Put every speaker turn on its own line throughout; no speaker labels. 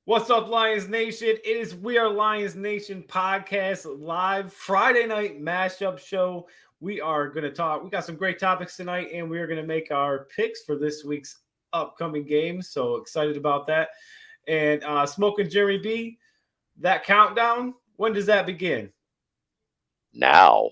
What's up, Lions Nation? It is We Are Lions Nation podcast live Friday night mashup show. We are going to talk. We got some great topics tonight, and we are going to make our picks for this week's upcoming games. So excited about that. And Smoking Jeremy B, that countdown, when does that begin?
Now.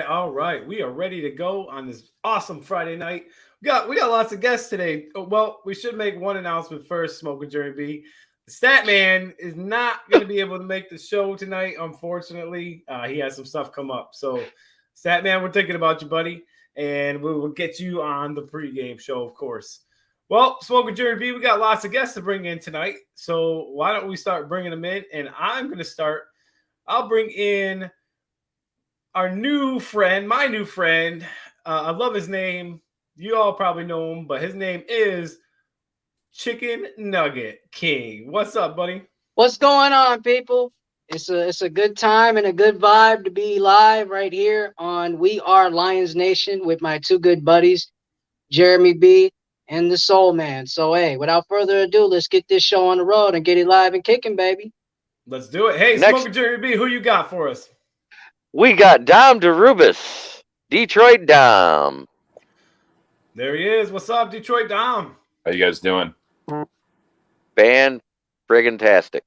All right. We are ready to go on this awesome Friday night. We got lots of guests today. Well, we should make one announcement first, Smoking Jerry B. The Stat Man is not going to be able to make the show tonight, unfortunately. He has some stuff come up. So, Stat Man, we're thinking about you, buddy, and we will get you on the pregame show, of course. Well, Smoking Jerry B, we got lots of guests to bring in tonight. So, why don't we start bringing them in? And I'm going to start. I'll bring in our new friend, my new friend. I love his name. You all probably know him, but his name is Chicken Nugget King. What's up, buddy?
What's going on, people? It's a good time and a good vibe to be live right here on We Are Lions Nation with my two good buddies, Jeremy B and the Soul Man. So, hey, without further ado, let's get this show on the road and get it live and kicking, baby.
Let's do it. Hey, Smoking Jeremy B, who you got for us?
We got Dom DeRubis, Detroit Dom.
There he is. What's up, Detroit Dom?
How you guys doing?
Fan-friggin-tastic.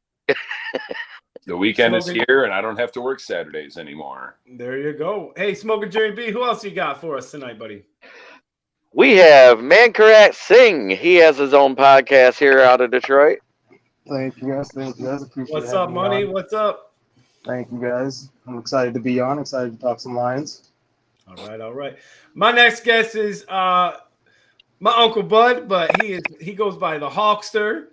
The weekend is here, and I don't have to work Saturdays anymore.
There you go. Hey, Smoking Jeremy B, who else you got for us tonight, buddy?
We have Mankarat Singh. He has his own podcast here out of Detroit.
Thank you guys. Appreciate
What's up, Money? What's up?
Thank you guys. I'm excited to be on. Excited to talk some Lions.
All right. My next guest is my Uncle Bud, but he goes by the Hawkster.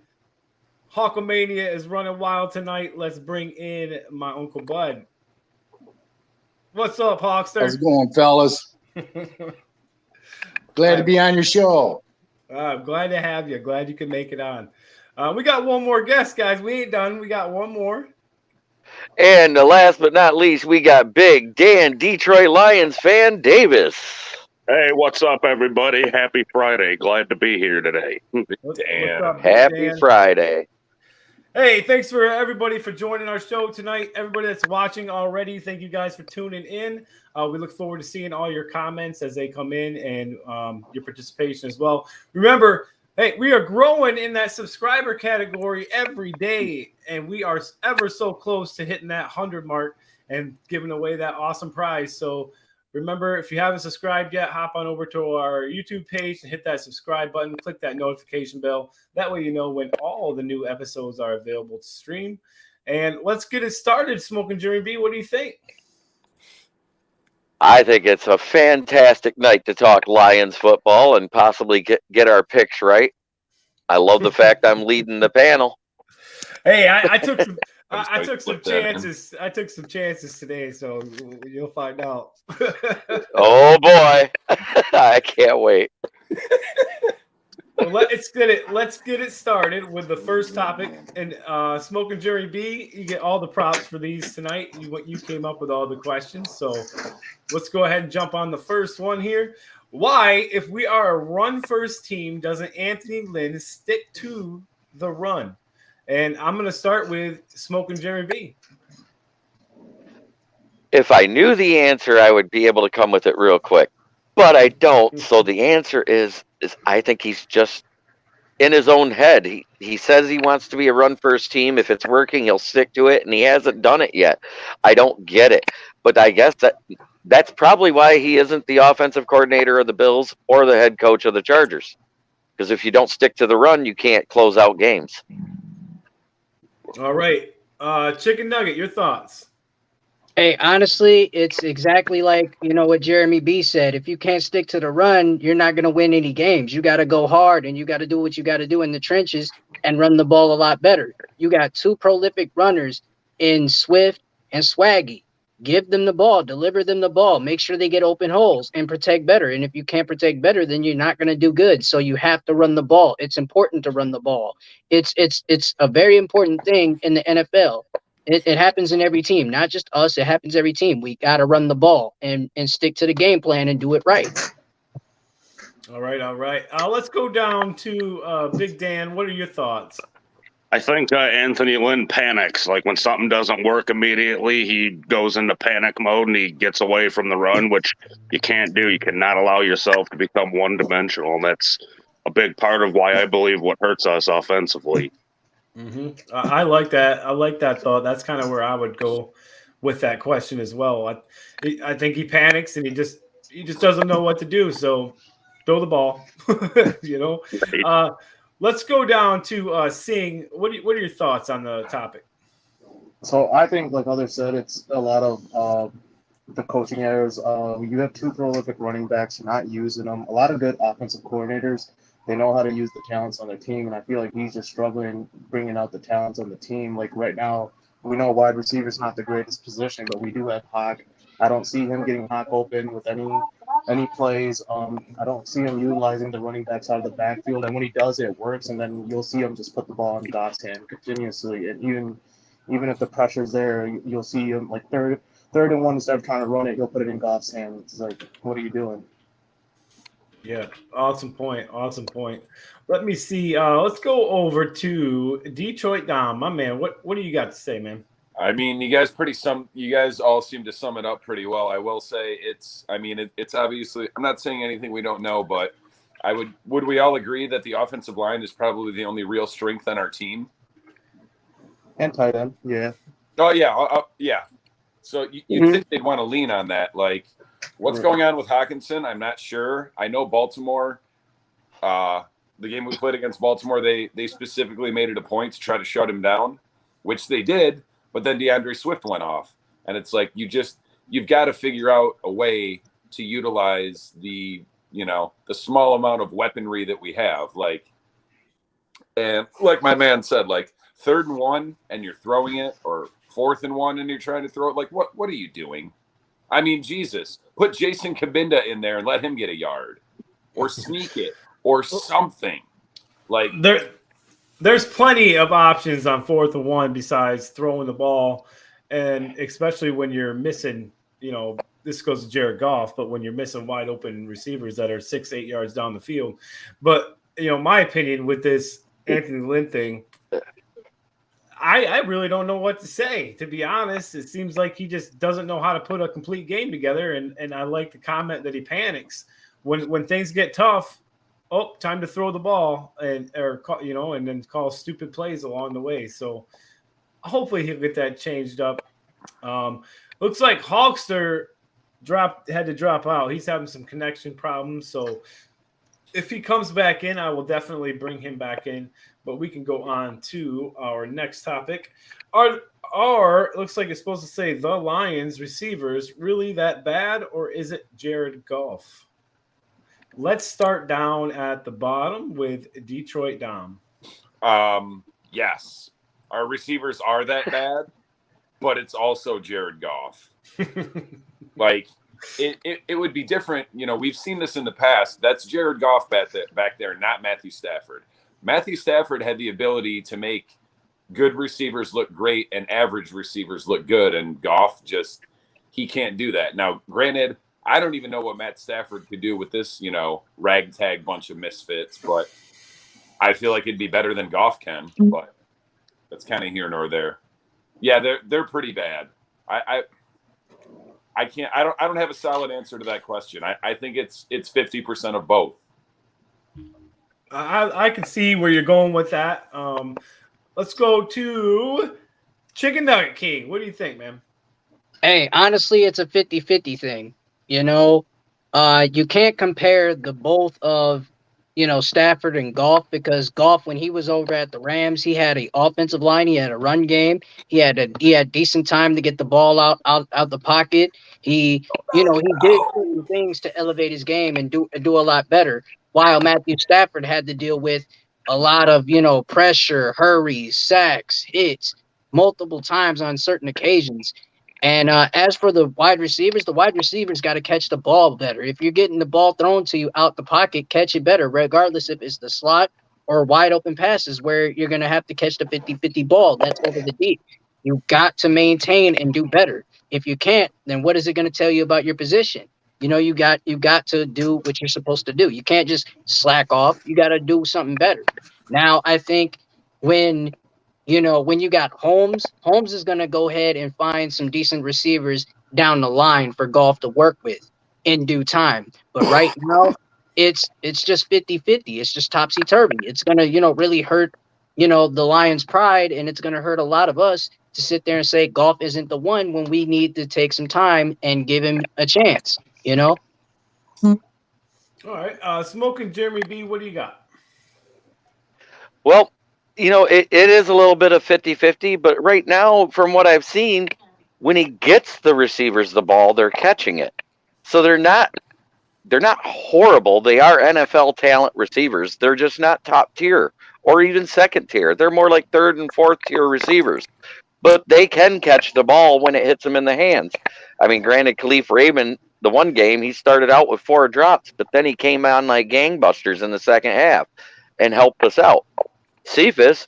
Hawkomania is running wild tonight. Let's bring in my Uncle Bud. What's up, Hawkster?
How's it going, fellas? Glad to be on your show.
I'm glad to have you. Glad you can make it on. We got one more guest, guys. We ain't done. We got one more.
And last but not least, we got Big Dan, Detroit Lions fan, Davis.
Hey, what's up, everybody? Happy Friday. Glad to be here today.
Damn.
Happy Friday.
Hey, thanks for everybody for joining our show tonight. Everybody that's watching already, thank you guys for tuning in. We look forward to seeing all your comments as they come in and your participation as well. Remember, hey, we are growing in that subscriber category every day, and we are ever so close to hitting that 100 mark and giving away that awesome prize. So remember, if you haven't subscribed yet, hop on over to our YouTube page and hit that subscribe button. Click that notification bell. That way you know when all the new episodes are available to stream. And let's get it started, Smoking Jeremy B. What do you think?
I think it's a fantastic night to talk Lions football and possibly get our picks right. I love the fact I'm leading the panel.
Hey, I took some I took some chances. I took some chances today, so you'll find out.
Oh boy. I can't wait.
Well, let's get it started with the first topic. And Smoking Jerry B, you get all the props for these tonight. You came up with all the questions. So let's go ahead and jump on the first one here. Why, if we are a run-first team, doesn't Anthony Lynn stick to the run? And I'm going to start with Smoking Jerry B.
If I knew the answer, I would be able to come with it real quick. But I don't. So the answer is I think he's just in his own head. He says he wants to be a run-first team. If it's working, he'll stick to it, and he hasn't done it yet. I don't get it. But I guess that's probably why he isn't the offensive coordinator of the Bills or the head coach of the Chargers. Because if you don't stick to the run, you can't close out games.
All right. Chicken Nugget, your thoughts?
Hey, honestly, it's exactly like, what Jeremy B said. If you can't stick to the run, you're not going to win any games. You got to go hard, and you got to do what you got to do in the trenches and run the ball a lot better. You got two prolific runners in Swift and Swaggy. give them the ball, deliver them the ball, make sure they get open holes and protect better. And if you can't protect better, then you're not going to do good. So you have to run the ball. It's important to run the ball. It's a very important thing in the NFL. It happens in every team, not just us. It happens every team. We got to run the ball and stick to the game plan and do it right.
All right, all right. Let's go down to Big Dan. What are your thoughts?
I think Anthony Lynn panics. Like when something doesn't work immediately, he goes into panic mode and he gets away from the run, which you can't do. You cannot allow yourself to become one-dimensional, and that's a big part of why I believe what hurts us offensively.
Mm-hmm. I like that. I like that thought. That's kind of where I would go with that question as well. I think he panics and he just doesn't know what to do. So throw the ball. You know. Let's go down to Singh. What are your thoughts on the topic?
So I think, like others said, it's a lot of the coaching errors. You have two prolific running backs, you're not using them. A lot of good offensive coordinators. They know how to use the talents on their team, and I feel like he's just struggling bringing out the talents on the team. Like right now, we know wide receiver is not the greatest position, but we do have Hawk. I don't see him getting Hawk open with any plays. I don't see him utilizing the running backs out of the backfield, and when he does, it works. And then you'll see him just put the ball in Goff's hand continuously, and even if the pressure's there, you'll see him like third and one, instead of trying to run it, he'll put it in Goff's hand. It's like, what are you doing?
Yeah, awesome point. Awesome point. Let me see. Let's go over to Detroit Dom. My man, what do you got to say, man?
I mean, you guys all seem to sum it up pretty well. I will say it's obviously, I'm not saying anything we don't know, but would we all agree that the offensive line is probably the only real strength on our team?
And tight end, yeah.
Oh yeah, yeah. So you'd think they'd want to lean on that. Like, what's going on with Hawkinson? I'm not sure. I know Baltimore. The game we played against Baltimore, they specifically made it a point to try to shut him down, which they did. But then DeAndre Swift went off, and it's like you've got to figure out a way to utilize the small amount of weaponry that we have. Like, and like my man said, like 3rd and 1 and you're throwing it, or 4th and 1 and you're trying to throw it. Like, what are you doing? I mean, Jesus, put Jason Kabinda in there and let him get a yard, or sneak it, or something. Like
There's plenty of options on 4th and 1 besides throwing the ball, and especially when you're missing, this goes to Jared Goff, but when you're missing wide open receivers that are 6-8 yards down the field. But, my opinion with this Anthony Lynn thing, I really don't know what to say, to be honest. It seems like he just doesn't know how to put a complete game together, and I like the comment that he panics. When things get tough, time to throw the ball and then call stupid plays along the way. So hopefully he'll get that changed up. Looks like Hawkster had to drop out. He's having some connection problems. So if he comes back in, I will definitely bring him back in. But we can go on to our next topic. Looks like it's supposed to say the Lions receivers really that bad, or is it Jared Goff? Let's start down at the bottom with Detroit Dom.
Yes, our receivers are that bad, but it's also Jared Goff. Like, it would be different. We've seen this in the past. That's Jared Goff back there, not Matthew Stafford. Matthew Stafford had the ability to make good receivers look great and average receivers look good, and Goff he can't do that. Now, granted, I don't even know what Matt Stafford could do with this, ragtag bunch of misfits, but I feel like it'd be better than Goff can, but that's kind of here nor there. Yeah, they're pretty bad. I don't have a solid answer to that question. I think it's 50% of both.
I can see where you're going with that. Let's go to Chicken Nugget King. What do you think, man?
Hey, honestly, it's a 50-50 thing. You can't compare the both of, Stafford and Goff, because Goff, when he was over at the Rams, he had an offensive line, he had a run game, he had decent time to get the ball out the pocket. He did certain things to elevate his game and do a lot better. While Matthew Stafford had to deal with a lot of, pressure, hurries, sacks, hits multiple times on certain occasions. And as for the wide receivers got to catch the ball better. If you're getting the ball thrown to you out the pocket, catch it better, regardless if it's the slot or wide open passes where you're going to have to catch the 50-50 ball that's over the deep. You got to maintain and do better. If you can't, then what is it going to tell you about your position? You got to do what you're supposed to do. You can't just slack off. You got to do something better. Now, I think when when you got Holmes is going to go ahead and find some decent receivers down the line for Golf to work with in due time. But right now, it's just 50-50. It's just topsy-turvy. It's going to, really hurt, the Lions' pride, and it's going to hurt a lot of us to sit there and say Golf isn't the one when we need to take some time and give him a chance,
All right. Smoking Jeremy B, what do you got?
Well, it is a little bit of 50-50, but right now, from what I've seen, when he gets the receivers the ball, they're catching it. So they're not horrible. They are NFL talent receivers. They're just not top tier or even second tier. They're more like third and fourth tier receivers. But they can catch the ball when it hits them in the hands. I mean, granted, Khalif Raymond, the one game, he started out with 4 drops, but then he came on like gangbusters in the second half and helped us out. Cephas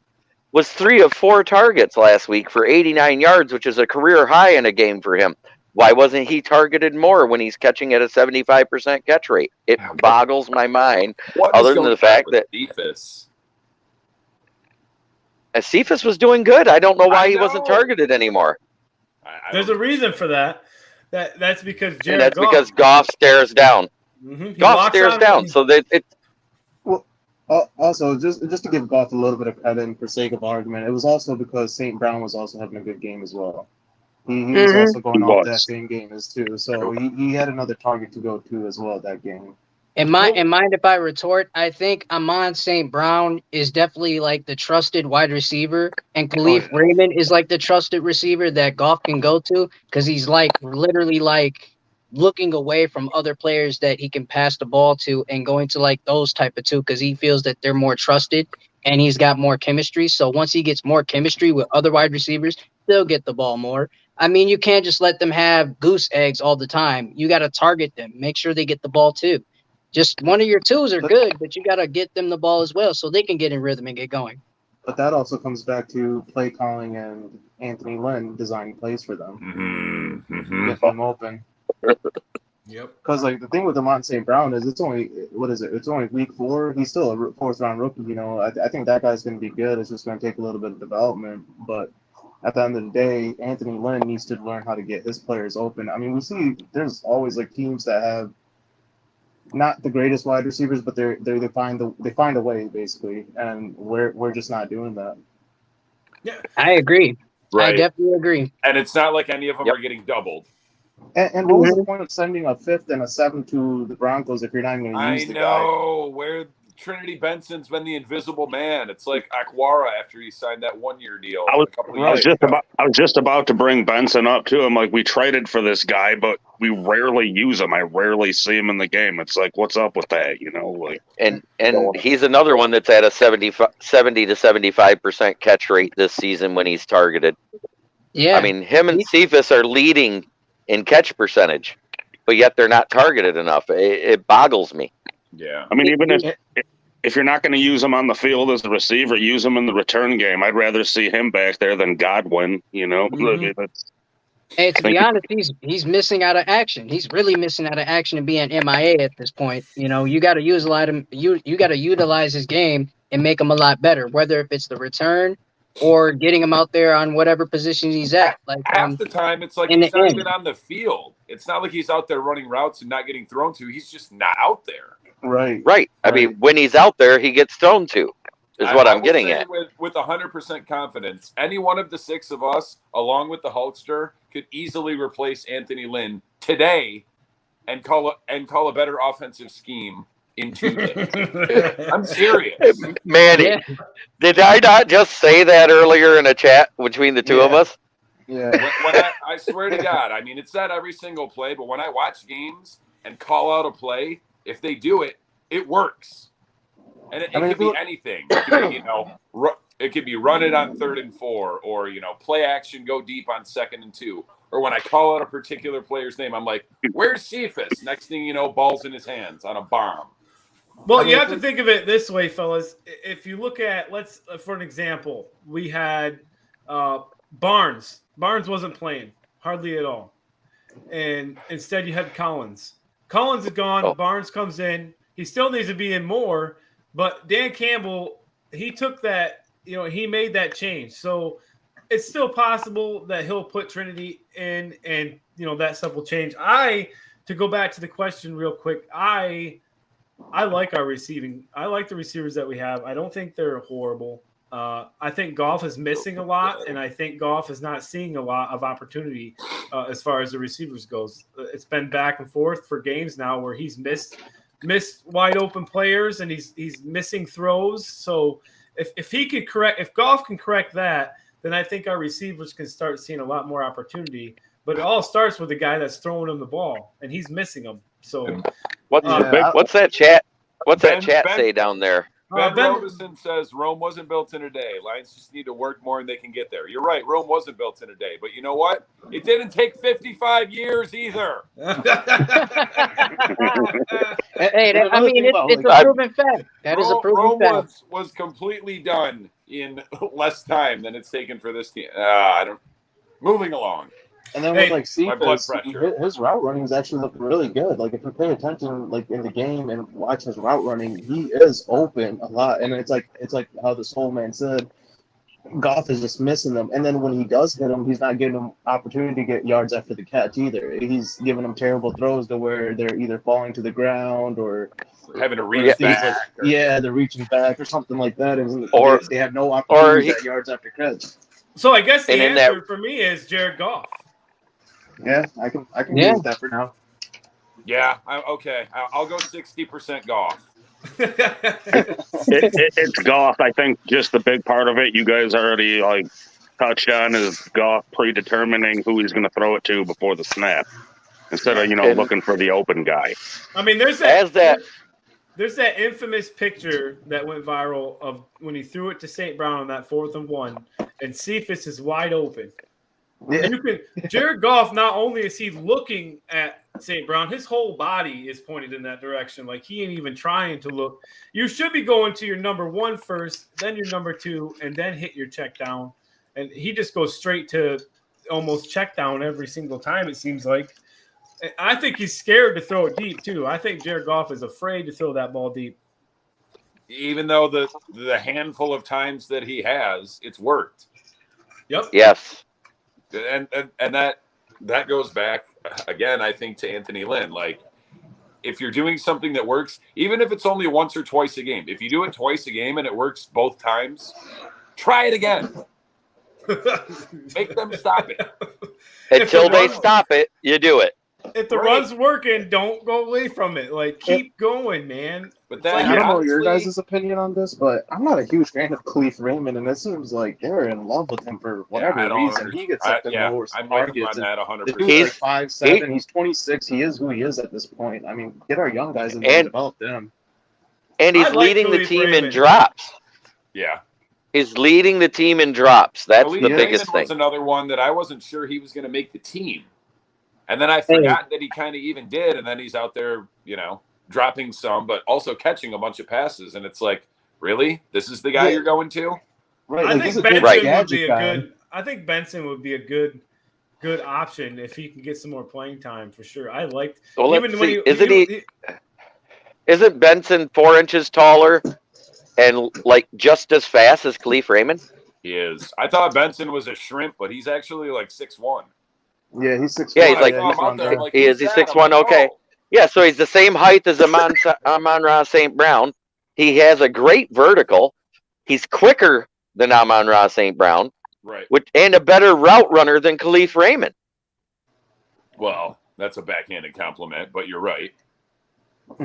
was 3 of 4 targets last week for 89 yards, which is a career high in a game for him. Why wasn't he targeted more when he's catching at a 75% catch rate? It boggles my mind. Other than the fact that Cephas was doing good. I don't know why he wasn't targeted anymore.
There's a reason for that. That's because
because Goff stares down.
Mm-hmm.
Goff stares down. So
also, just to give Goff a little bit of credit for sake of argument, it was also because St. Brown was also having a good game as well. He was also going off that same game as too. So he had another target to go to as well that game.
And mind if I retort? I think Amon St. Brown is definitely like the trusted wide receiver, and Khalif Raymond is like the trusted receiver that Goff can go to because he's like literally like looking away from other players that he can pass the ball to and going to like those type of two because he feels that they're more trusted and he's got more chemistry. So once he gets more chemistry with other wide receivers, they'll get the ball more. I mean, you can't just let them have goose eggs all the time. You got to target them, make sure they get the ball too. Just one of your twos are good, but you got to get them the ball as well so they can get in rhythm and get going.
But that also comes back to play calling and Anthony Lynn designing plays for them. Get them open.
Yep.
Because like the thing with Amon St. Brown is it's only It's only week 4. He's still a 4th round rookie. I think that guy's going to be good. It's just going to take a little bit of development. But at the end of the day, Anthony Lynn needs to learn how to get his players open. I mean, we see there's always like teams that have not the greatest wide receivers, but they find a way basically, and we're just not doing that.
Yeah,
I agree.
Right.
I definitely agree.
And it's not like any of them are getting doubled.
And what was the point of sending a 5th and a 7th to the Broncos if you're not going to use the guy?
I know where Trinity Benson's been the invisible man. It's like Aquara after he signed that 1-year deal.
I was just about to bring Benson up too. I'm like, we traded for this guy, but we rarely use him. I rarely see him in the game. It's like, what's up with that?
And he's another one that's at a 70 to 75% catch rate this season when he's targeted.
Yeah,
I mean, him and Cephas are leading in catch percentage, but yet they're not targeted enough. It boggles me.
Yeah.
I mean, even if you're not going to use him on the field as the receiver, use him in the return game. I'd rather see him back there than Godwin.
Mm-hmm. Hey, to be honest, he's missing out of action. He's really missing out of action and being MIA at this point. You got to use a lot of him. You got to utilize his game and make him a lot better. Whether if it's the return or getting him out there on whatever position he's at. Like
half the time, it's like he's not even on the field. It's not like he's out there running routes and not getting thrown to. He's just not out there.
Right. I mean, when he's out there, he gets thrown to. Is what I'm getting at.
With 100% confidence, any one of the 6 of us, along with the Hulkster, could easily replace Anthony Lynn today, and call a better offensive scheme in 2 days. I'm serious,
Manny. Did I not just say that earlier in a chat between the two of us?
Yeah.
When I swear to God, I mean, it's not every single play, but when I watch games and call out a play, if they do it, it works. And it could be anything. It could be, it could be run it on 3rd and 4, or play action, go deep on 2nd and 2. Or when I call out a particular player's name, I'm like, "Where's Cephas?" Next thing you know, ball's in his hands on a bomb.
Well, you have to think of it this way, fellas. If you look at, for an example, we had Barnes. Barnes wasn't playing hardly at all, and instead you had Collins. Collins is gone.
Oh.
Barnes comes in. He still needs to be in more, but Dan Campbell, he took that. He made that change. So it's still possible that he'll put Trinity in, and that stuff will change. To go back to the question real quick, I like our receiving. I like the receivers that we have. I don't think they're horrible. I think Goff is missing a lot, and I think Goff is not seeing a lot of opportunity as far as the receivers goes. It's been back and forth for games now where he's missed wide open players, and he's missing throws. So if Goff can correct that, then I think our receivers can start seeing a lot more opportunity. But it all starts with the guy that's throwing him the ball, and he's missing them. So
what's that chat? What's that chat say down there?
Ben Robinson says Rome wasn't built in a day. Lions just need to work more and they can get there. You're right. Rome wasn't built in a day. But you know what? It didn't take 55 years either.
Hey, it's a proven fact. That is a proven fact.
Rome was completely done in less time than it's taken for this team. Moving along.
And then with
Cephas,
his route running is actually looking really good. Like if you pay attention, like in the game and watch his route running, he is open a lot. And it's like how the Soul Man said, Goff is just missing them. And then when he does hit them, he's not giving them opportunity to get yards after the catch either. He's giving them terrible throws to where they're either falling to the ground or
having to reach back.
They're reaching back or something like that, and they have no opportunity to get yards after catch.
So I guess the answer for me is Jared Goff.
Yeah, I can use that for now.
Yeah, okay. I'll go 60% Goff.
It's Goff. I think just the big part of it you guys already touched on is Goff predetermining who he's going to throw it to before the snap instead of looking for the open guy.
I mean, there's that infamous picture that went viral of when he threw it to St. Brown on that 4th and 1, and Cephas is wide open. Yeah. Jared Goff, not only is he looking at St. Brown, his whole body is pointed in that direction. Like he ain't even trying to look. You should be going to your number 1 first, then your number 2, and then hit your check down. And he just goes straight to almost check down every single time, it seems like. I think he's scared to throw it deep, too. I think Jared Goff is afraid to throw that ball deep.
Even though the handful of times that he has, it's worked.
Yep.
Yes.
And that goes back again, I think, to Anthony Lynn. Like, if you're doing something that works, even if it's only once or twice a game, if you do it twice a game and it works both times, try it again. Make them stop it.
Until they stop it, you do it.
If the run's working, don't go away from it. Like, keep going, man.
But
I don't know your guys' opinion on this, but I'm not a huge fan of Khalif Raymond, and it seems like they're in love with him for whatever reason. He gets up the most targets.
I'm on that 100%.
The dude's like 5'7", he's 26. He is who he is at this point. I mean, get our young guys and develop them.
And he's leading the team in drops.
Yeah.
He's leading the team in drops. That's the biggest thing.
Was another one that I wasn't sure he was going to make the team. And then I forgot that he kind of even did, and then he's out there, dropping some, but also catching a bunch of passes. And it's like, really? This is the guy you're going to?
Right.
I think Benson would be a good. I think Benson would be a good option if he can get some more playing time for sure. I liked.
Well, let's see. Isn't Benson 4 inches taller and just as fast as Khalif Raymond?
He is. I thought Benson was a shrimp, but he's actually 6'1".
Yeah, he's 6'1".
Yeah, he's 6'1". Okay. Yeah, so he's the same height as Amon-Ra St. Brown. He has a great vertical. He's quicker than Amon-Ra St. Brown.
Right.
And a better route runner than Khalif Raymond.
Well, that's a backhanded compliment, but you're right.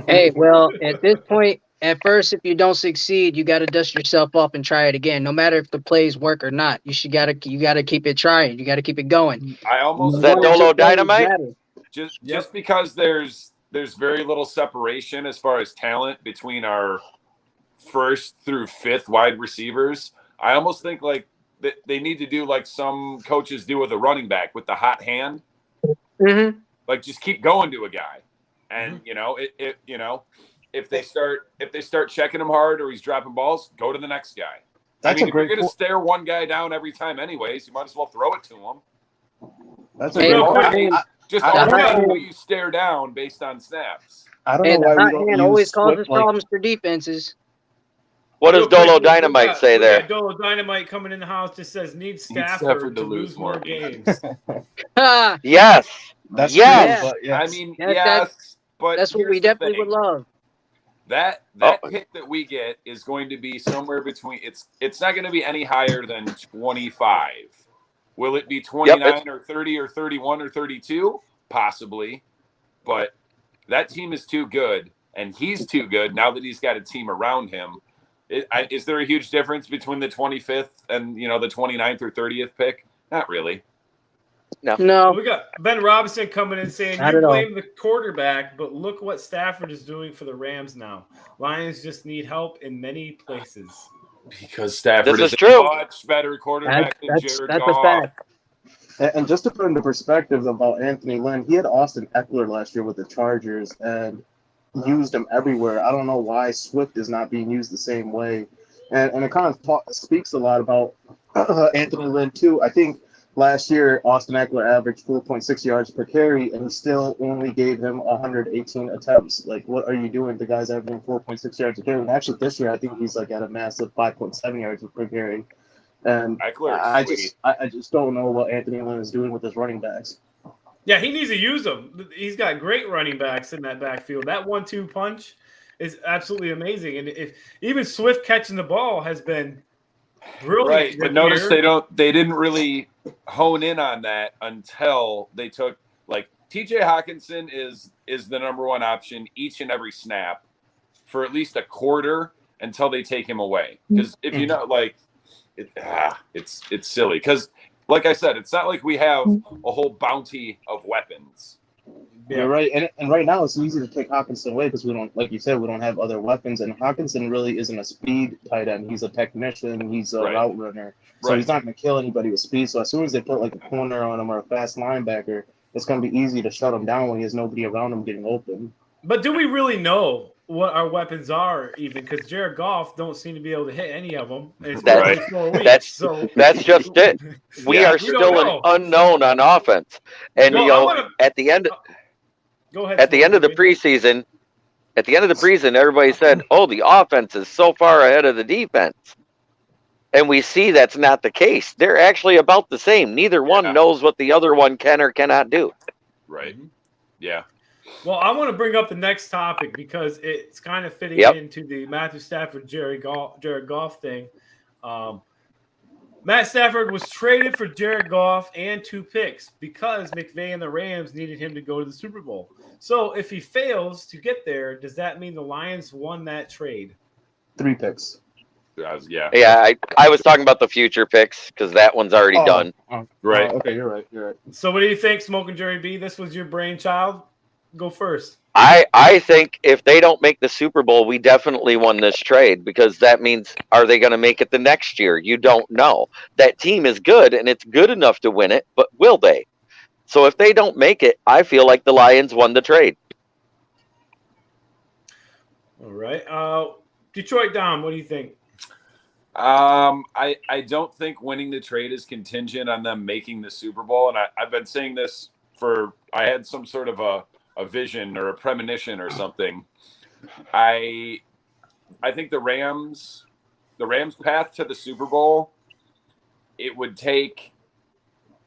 Hey, well, at this point, at first, if you don't succeed, you got to dust yourself off and try it again. No matter if the plays work or not, you got to keep it trying. You got to keep it going.
I almost
is that Dolo Dynamite?
Just because there's very little separation as far as talent between our 1st through 5th wide receivers. I almost think like they need to do like some coaches do with a running back with the hot hand.
Mm-hmm.
Like just keep going to a guy, and if they start checking him hard or he's dropping balls, go to the next guy.
That's
if
a great
you're going to stare one guy down every time anyways, you might as well throw it to him.
That's a
Hey,
great
real
point.
quick,
Just
I
don't
automatically
know.
who you stare down based on snaps.
I don't
Hey,
know
the
why we
hot
don't
hand
use
always causes
Swift like
problems for defenses.
What does
Real quick,
Dolo Dynamite say
we
there?
got Dolo Dynamite coming in the house. Just says need
Stafford
Stafford
to
to lose more games.
Ha!
Yes.
that's
Yes.
true, but yes.
I mean,
That-
yes, but
That's what
here's
we
the
definitely
thing.
would love.
That
Oh.
pick that we get is going to be somewhere between. It's not going to be any higher than 25. Will it be 29 or 30 or 31 or 32? Possibly, but that team is too good, and he's too good now that he's got a team around him. Is there a huge difference between the 25th and the 29th or 30th pick? Not really.
No,
We got Ben Robinson coming in saying
Not
you
at all.
blame the quarterback, but look what Stafford is doing for the Rams now. Lions just need help in many places.
Because Stafford
This is
is a
true.
much better quarterback than Jared
that's a
Goff.
fact.
And just to put into perspective about Anthony Lynn, he had Austin Eckler last year with the Chargers and used him everywhere. I don't know why Swift is not being used the same way. And it kind of speaks a lot about Anthony Lynn, too. I think last year, Austin Eckler averaged 4.6 yards per carry, and he still only gave him 118 attempts. Like, what are you doing? The guy's averaging 4.6 yards per carry. And actually, this year, I think he's like at a massive 5.7 yards per carry. And
Eckler is sweet.
I just don't know what Anthony Lynn is doing with his running backs.
Yeah, he needs to use them. He's got great running backs in that backfield. That 1-2 punch is absolutely amazing. And if even Swift catching the ball has been brilliant.
Right, but
this
notice
year.
they didn't really hone in on that until they took like TJ Hawkinson is the number one option each and every snap for at least a quarter until they take him away. Because if you know, like it's silly. Because like I said, it's not like we have a whole bounty of weapons.
Yeah.
You're right, and right now it's easy to take Hawkinson away because we don't, like you said, we don't have other weapons. And Hawkinson really isn't a speed tight end; he's a technician, he's a route runner, so he's not going to kill anybody with speed. So as soon as they put like a corner on him or a fast linebacker, it's going to be easy to shut him down when he has nobody around him getting open.
But do we really know what our weapons are, even? Because Jared Goff don't seem to be able to hit any of them. It's been only 4 weeks.
That's just it. We are still an unknown on offense. And at the end
go ahead.
At the end of the preseason, everybody said, "Oh, the offense is so far ahead of the defense." And we see that's not the case. They're actually about the same. Neither one knows what the other one can or cannot do.
Right. Yeah.
Well, I want to bring up the next topic because it's kind of fitting into the Matthew Stafford, Jared Goff thing. Matt Stafford was traded for Jared Goff and 2 picks because McVay and the Rams needed him to go to the Super Bowl. So if he fails to get there, does that mean the Lions won that trade?
3 picks.
Yeah, I was talking about the future picks because that one's already done.
Right.
Okay, you're right. You're right.
So what do you think, Smoking Jerry B? This was your brainchild? Go first.
I think if they don't make the Super Bowl, we definitely won this trade because that means are they going to make it the next year? You don't know. That team is good and it's good enough to win it, but will they? So if they don't make it, I feel like the Lions won the trade.
All right. Detroit Dom, what do you think?
I don't think winning the trade is contingent on them making the Super Bowl. And I've been saying this I had some sort of a vision or a premonition or something. I think the Rams path to the Super Bowl, it would take,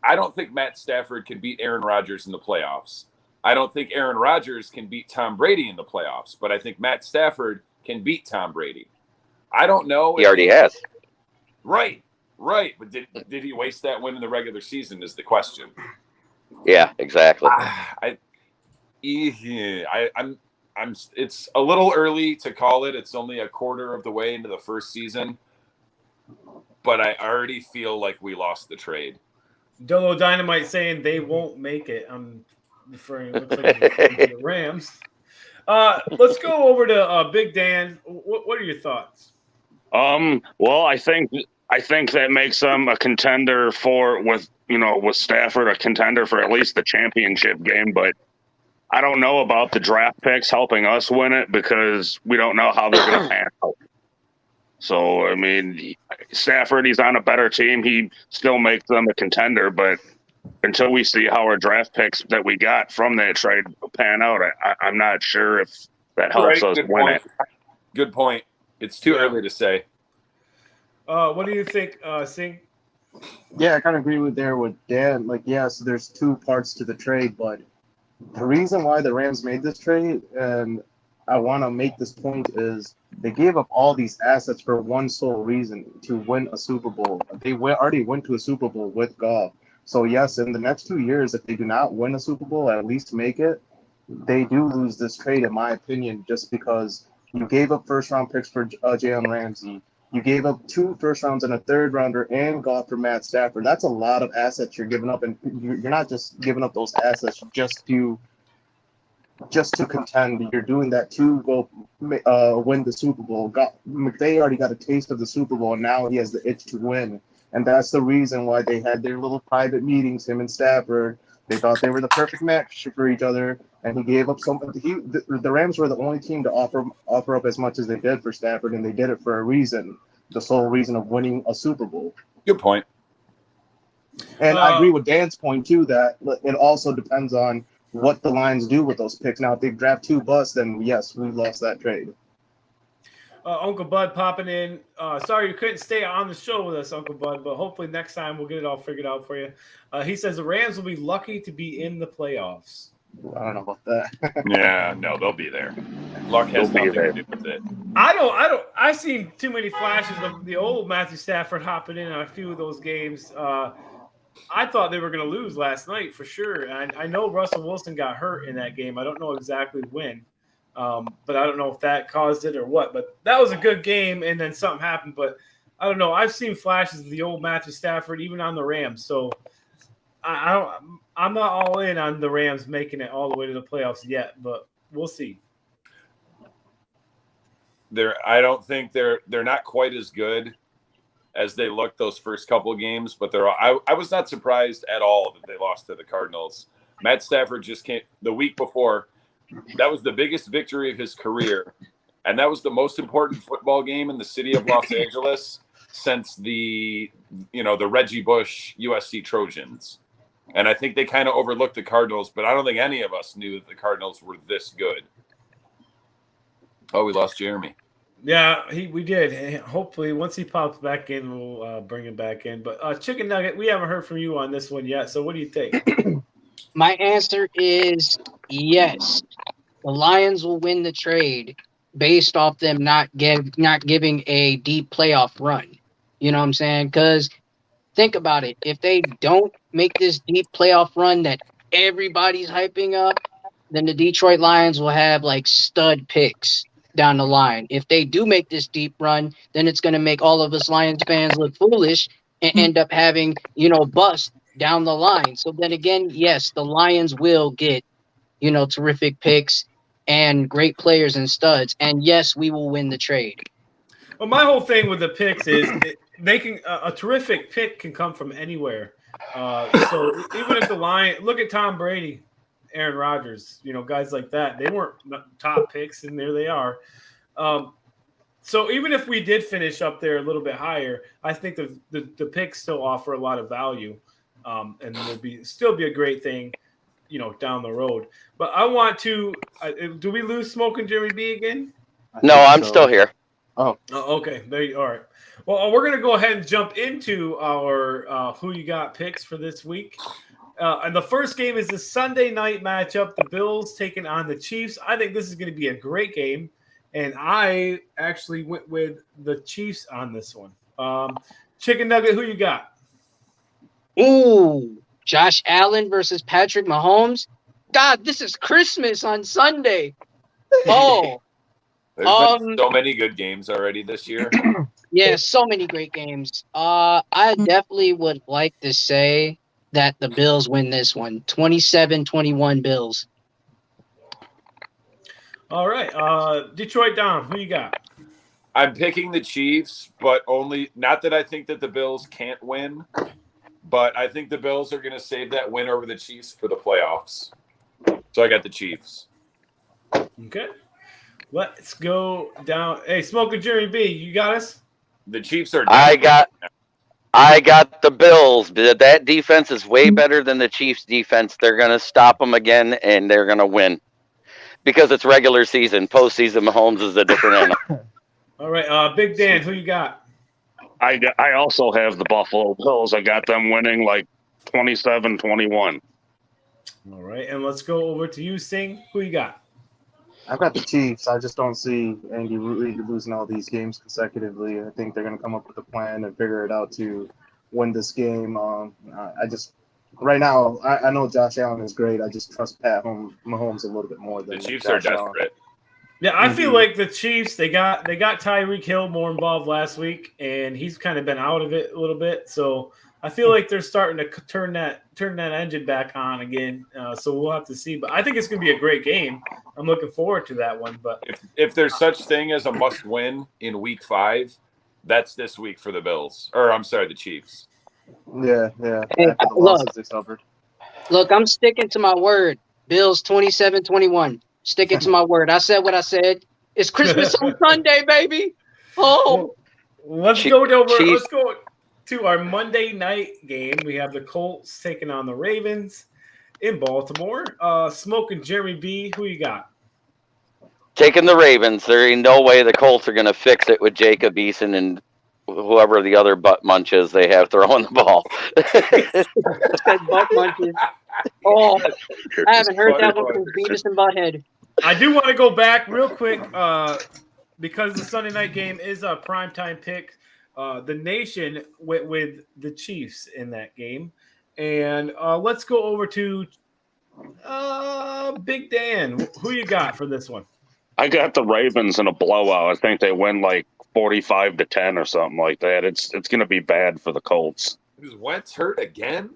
I don't think Matt Stafford can beat Aaron Rodgers in the playoffs. I don't think Aaron Rodgers can beat Tom Brady in the playoffs, but I think Matt Stafford can beat Tom Brady. I don't know.
He already has. Right.
But did he waste that win in the regular season is the question.
Yeah, exactly.
It's a little early to call it. It's only a quarter of the way into the first season, but I already feel like we lost the trade.
Dolo Dynamite saying they won't make it. I'm referring to the Rams. Let's go over to Big Dan. What are your thoughts?
Well, I think I think that makes them a contender with Stafford, a contender for at least the championship game. But I don't know about the draft picks helping us win it because we don't know how they're going to pan out. So, I mean, Stafford, he's on a better team. He still makes them a contender, but until we see how our draft picks that we got from that trade pan out, I'm not sure if that helps us win it.
Good point. It's too early to say.
What do you think, Singh?
Yeah, I kind of agree with Dan. Like, yes, there's two parts to the trade, but the reason why the Rams made this trade, and I want to make this point, is they gave up all these assets for one sole reason: to win a Super Bowl. They already went to a Super Bowl with Goff. So yes, in the next 2 years, if they do not win a Super Bowl, at least make it, they do lose this trade, in my opinion, just because you gave up first-round picks for Jalen Ramsey. You gave up 2 first rounds and a third rounder and Goff for Matt Stafford. That's a lot of assets you're giving up, and you're not just giving up those assets just to contend. You're doing that to go win the Super Bowl. McVay already got a taste of the Super Bowl, and now he has the itch to win. And that's the reason why they had their little private meetings, him and Stafford. They thought they were the perfect match for each other, and he gave up something. The Rams were the only team to offer up as much as they did for Stafford, and they did it for a reason, the sole reason of winning a Super Bowl.
Good point.
And I agree with Dan's point, too, that it also depends on what the Lions do with those picks. Now, if they draft 2 busts, then yes, we lost that trade.
Uncle Bud popping in. Sorry you couldn't stay on the show with us, Uncle Bud, but hopefully next time we'll get it all figured out for you. He says the Rams will be lucky to be in the playoffs.
I don't know about that.
Yeah, no, they'll be there. Luck has nothing to do with it.
I've seen too many flashes of the old Matthew Stafford hopping in on a few of those games. I thought they were going to lose last night for sure. And I know Russell Wilson got hurt in that game. I don't know exactly when. But I don't know if that caused it or what. But that was a good game, and then something happened. But I don't know. I've seen flashes of the old Matthew Stafford, even on the Rams. So I'm not all in on the Rams making it all the way to the playoffs yet, but we'll see.
I don't think they're not quite as good as they looked those first couple of games, but I was not surprised at all that they lost to the Cardinals. Matt Stafford just came the week before. That was the biggest victory of his career, and that was the most important football game in the city of Los Angeles since the Reggie Bush USC Trojans. And I think they kind of overlooked the Cardinals, but I don't think any of us knew that the Cardinals were this good. Oh, we lost Jeremy.
Yeah, we did. Hopefully, once he pops back in, we'll bring him back in. But Chicken Nugget, we haven't heard from you on this one yet. So what do you think?
My answer is yes. The Lions will win the trade based off them not giving a deep playoff run. You know what I'm saying? Because think about it. If they don't make this deep playoff run that everybody's hyping up, then the Detroit Lions will have like stud picks down the line. If they do make this deep run, then it's going to make all of us Lions fans look foolish and end up having, bust down the line. So then again, yes, the Lions will get, terrific picks and great players and studs. And yes, we will win the trade.
Well, my whole thing with the picks is they can a terrific pick can come from anywhere. So even if the Lions look at Tom Brady, Aaron Rodgers, guys like that, they weren't top picks, and there they are. So even if we did finish up there a little bit higher, I think the picks still offer a lot of value, and will still be a great thing, down the road. But I want to. Do we lose Smoking Jeremy B again?
No, I'm still here.
Oh,
okay. There you are. Well, we're going to go ahead and jump into our Who You Got picks for this week. And the first game is the Sunday night matchup, the Bills taking on the Chiefs. I think this is going to be a great game, and I actually went with the Chiefs on this one. Chicken Nugget, who you got?
Ooh, Josh Allen versus Patrick Mahomes. God, this is Christmas on Sunday. Oh.
There's been so many good games already this year.
Yeah, so many great games. I definitely would like to say that the Bills win this one. 27-21 Bills.
All right. Detroit Dom, who you got?
I'm picking the Chiefs, but only not that I think that the Bills can't win, but I think the Bills are going to save that win over the Chiefs for the playoffs. So I got the Chiefs.
Okay. Let's go down. Hey, Smoking Jerry B, you got us?
The Chiefs are.
I got the Bills. That defense is way better than the Chiefs' defense. They're going to stop them again, and they're going to win because it's regular season. Postseason, Mahomes is a different animal.
All right. Big Dan, who you got?
I also have the Buffalo Bills. I got them winning like 27-21.
All right. And let's go over to you, Sing. Who you got?
I've got the Chiefs. I just don't see Andy Reid losing all these games consecutively. I think they're going to come up with a plan and figure it out to win this game. I just right now I know Josh Allen is great. I just trust Mahomes a little bit more than
The Chiefs
Josh
are
Allen.
desperate.
Yeah, I feel like the Chiefs, they got Tyreek Hill more involved last week, and he's kind of been out of it a little bit. So I feel like they're starting to turn that engine back on again. So we'll have to see. But I think it's going to be a great game. I'm looking forward to that one. But
If there's such thing as a must win in week 5, that's this week for the Bills. Or I'm sorry, the Chiefs.
Yeah.
Hey,
After the losses they suffered.
Look, I'm sticking to my word. Bills 27-21. Sticking to my word. I said what I said. It's Christmas on Sunday, baby. Oh,
let's go to our Monday night game. We have the Colts taking on the Ravens in Baltimore. Smoking Jeremy B, who you got?
Taking the Ravens. There ain't no way the Colts are going to fix it with Jacob Eason and whoever the other butt munches they have throwing the ball.
said butt munches. Oh, I haven't heard that one since Beavis and Butthead.
I do want to go back real quick because the Sunday night game is a primetime pick. The nation went with the Chiefs in that game. And let's go over to Big Dan. Who you got for this one?
I got the Ravens in a blowout. I think they win like 45-10 or something like that. It's going to be bad for the Colts.
Is Wentz hurt again?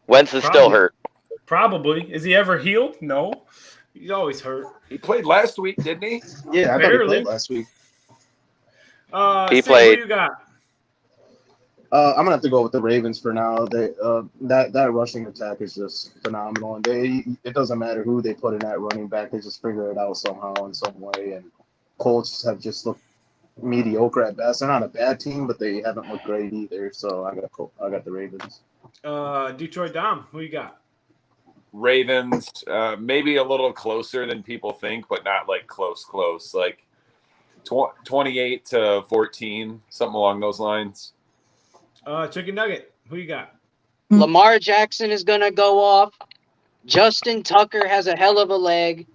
Wentz is still hurt.
Probably. Is he ever healed? No. He's always hurt.
He played last week, didn't he?
Yeah, I thought he played last week.
He
Sam,
played.
Who you got?
I'm gonna have to go with the Ravens for now. They that rushing attack is just phenomenal, and it doesn't matter who they put in that running back, they just figure it out somehow in some way. And Colts have just looked mediocre at best. They're not a bad team, but they haven't looked great either. So I got the Ravens.
Detroit Dom, who you got?
Ravens, maybe a little closer than people think, but not like close, like 28-14, something along those lines.
Chicken Nugget, who you got?
Lamar Jackson is going to go off. Justin Tucker has a hell of a leg.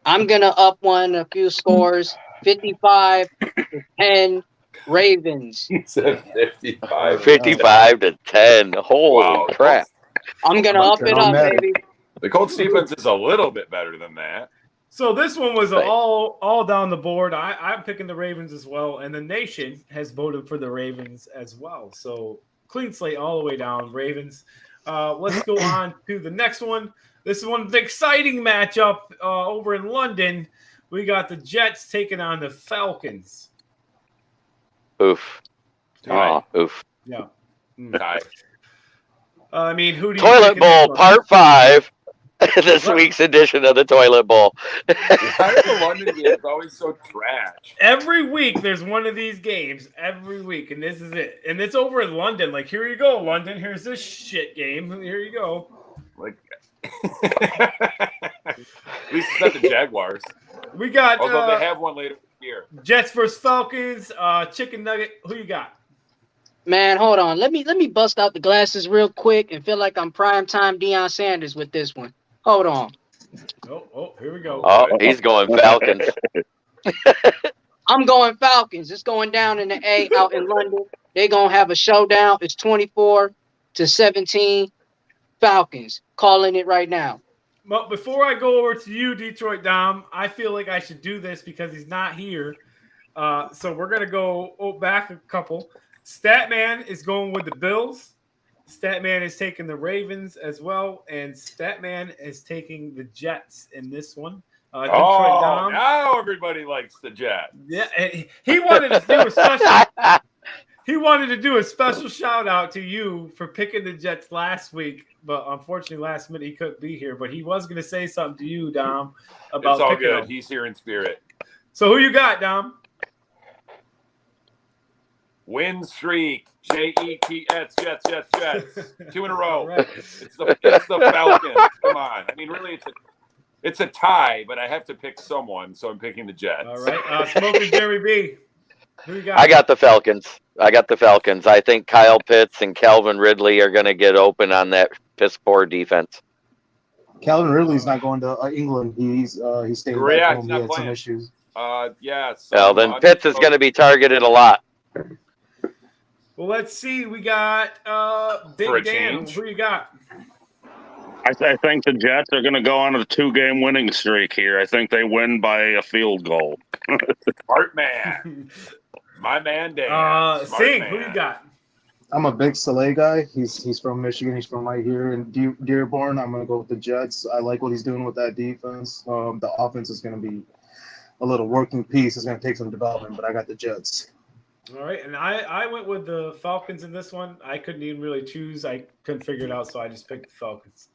I'm going to up one a few scores. 55-10 Ravens.
He said 55.
55-10. Holy crap.
I'm going to up it up, baby.
The Colts defense is a little bit better than that.
So this one was all down the board. I'm picking the Ravens as well, and the nation has voted for the Ravens as well. So clean slate all the way down, Ravens. Let's go on to the next one. This is one of the exciting matchup over in London. We got the Jets taking on the Falcons.
Oof.
Right.
Oof.
Yeah.
Right.
I mean, who do you
Toilet Bowl Part 5. This week's edition of the Toilet Bowl.
Why are the London games always so trash?
Every week there's one of these games every week, and this is it. And it's over in London. Like, here you go, London. Here's this shit game. Here you go.
Like, at least it's not the Jaguars.
We got.
Although they have one later this year.
Jets versus Falcons. Chicken Nugget. Who you got?
Man, hold on. Let me bust out the glasses real quick and feel like I'm primetime Deion Sanders with this one. Hold on.
Oh, here we go.
Oh, he's going Falcons.
I'm going Falcons. It's going down in the A out in London. They're going to have a showdown. It's 24-17 Falcons. Calling it right now.
But before I go over to you, Detroit Dom, I feel like I should do this because he's not here. So we're going to go back a couple. Statman is going with the Bills. Statman is taking the Ravens as well. And Statman is taking the Jets in this one. Detroit Dom.
Now everybody likes the Jets.
Yeah, and he wanted to do a special. He wanted to do a special shout out to you for picking the Jets last week, but unfortunately, last minute he couldn't be here. But he was going to say something to you, Dom, about
It's all
picking
good.
them.
He's here in spirit.
So who you got, Dom?
Win streak. Jets. 2 in a row.
Right.
It's the Falcons. Come on. I mean, really, it's a tie, but I have to pick someone, so I'm picking the Jets.
All right. Smoking Jerry B. Who you got?
I got the Falcons. I think Kyle Pitts and Calvin Ridley are going to get open on that piss poor defense.
Calvin Ridley's not going to England. He's staying back
Yeah,
home.
he's
He
not
had some
playing.
issues.
Well, then Pitts is going to be targeted a lot.
Well, let's see. We got Big Dan. Who you got?
I think the Jets are going to go on a 2-game winning streak here. I think they win by a field goal.
Smart man. My man, Dan. Smart
Sing.
man.
Who you got?
I'm a big Saleh guy. He's from Michigan. He's from right here in Dearborn. I'm going to go with the Jets. I like what he's doing with that defense. The offense is going to be a little working piece. It's going to take some development, but I got the Jets.
All right, and I went with the Falcons in this one. I couldn't even really choose. I couldn't figure it out, so I just picked the Falcons.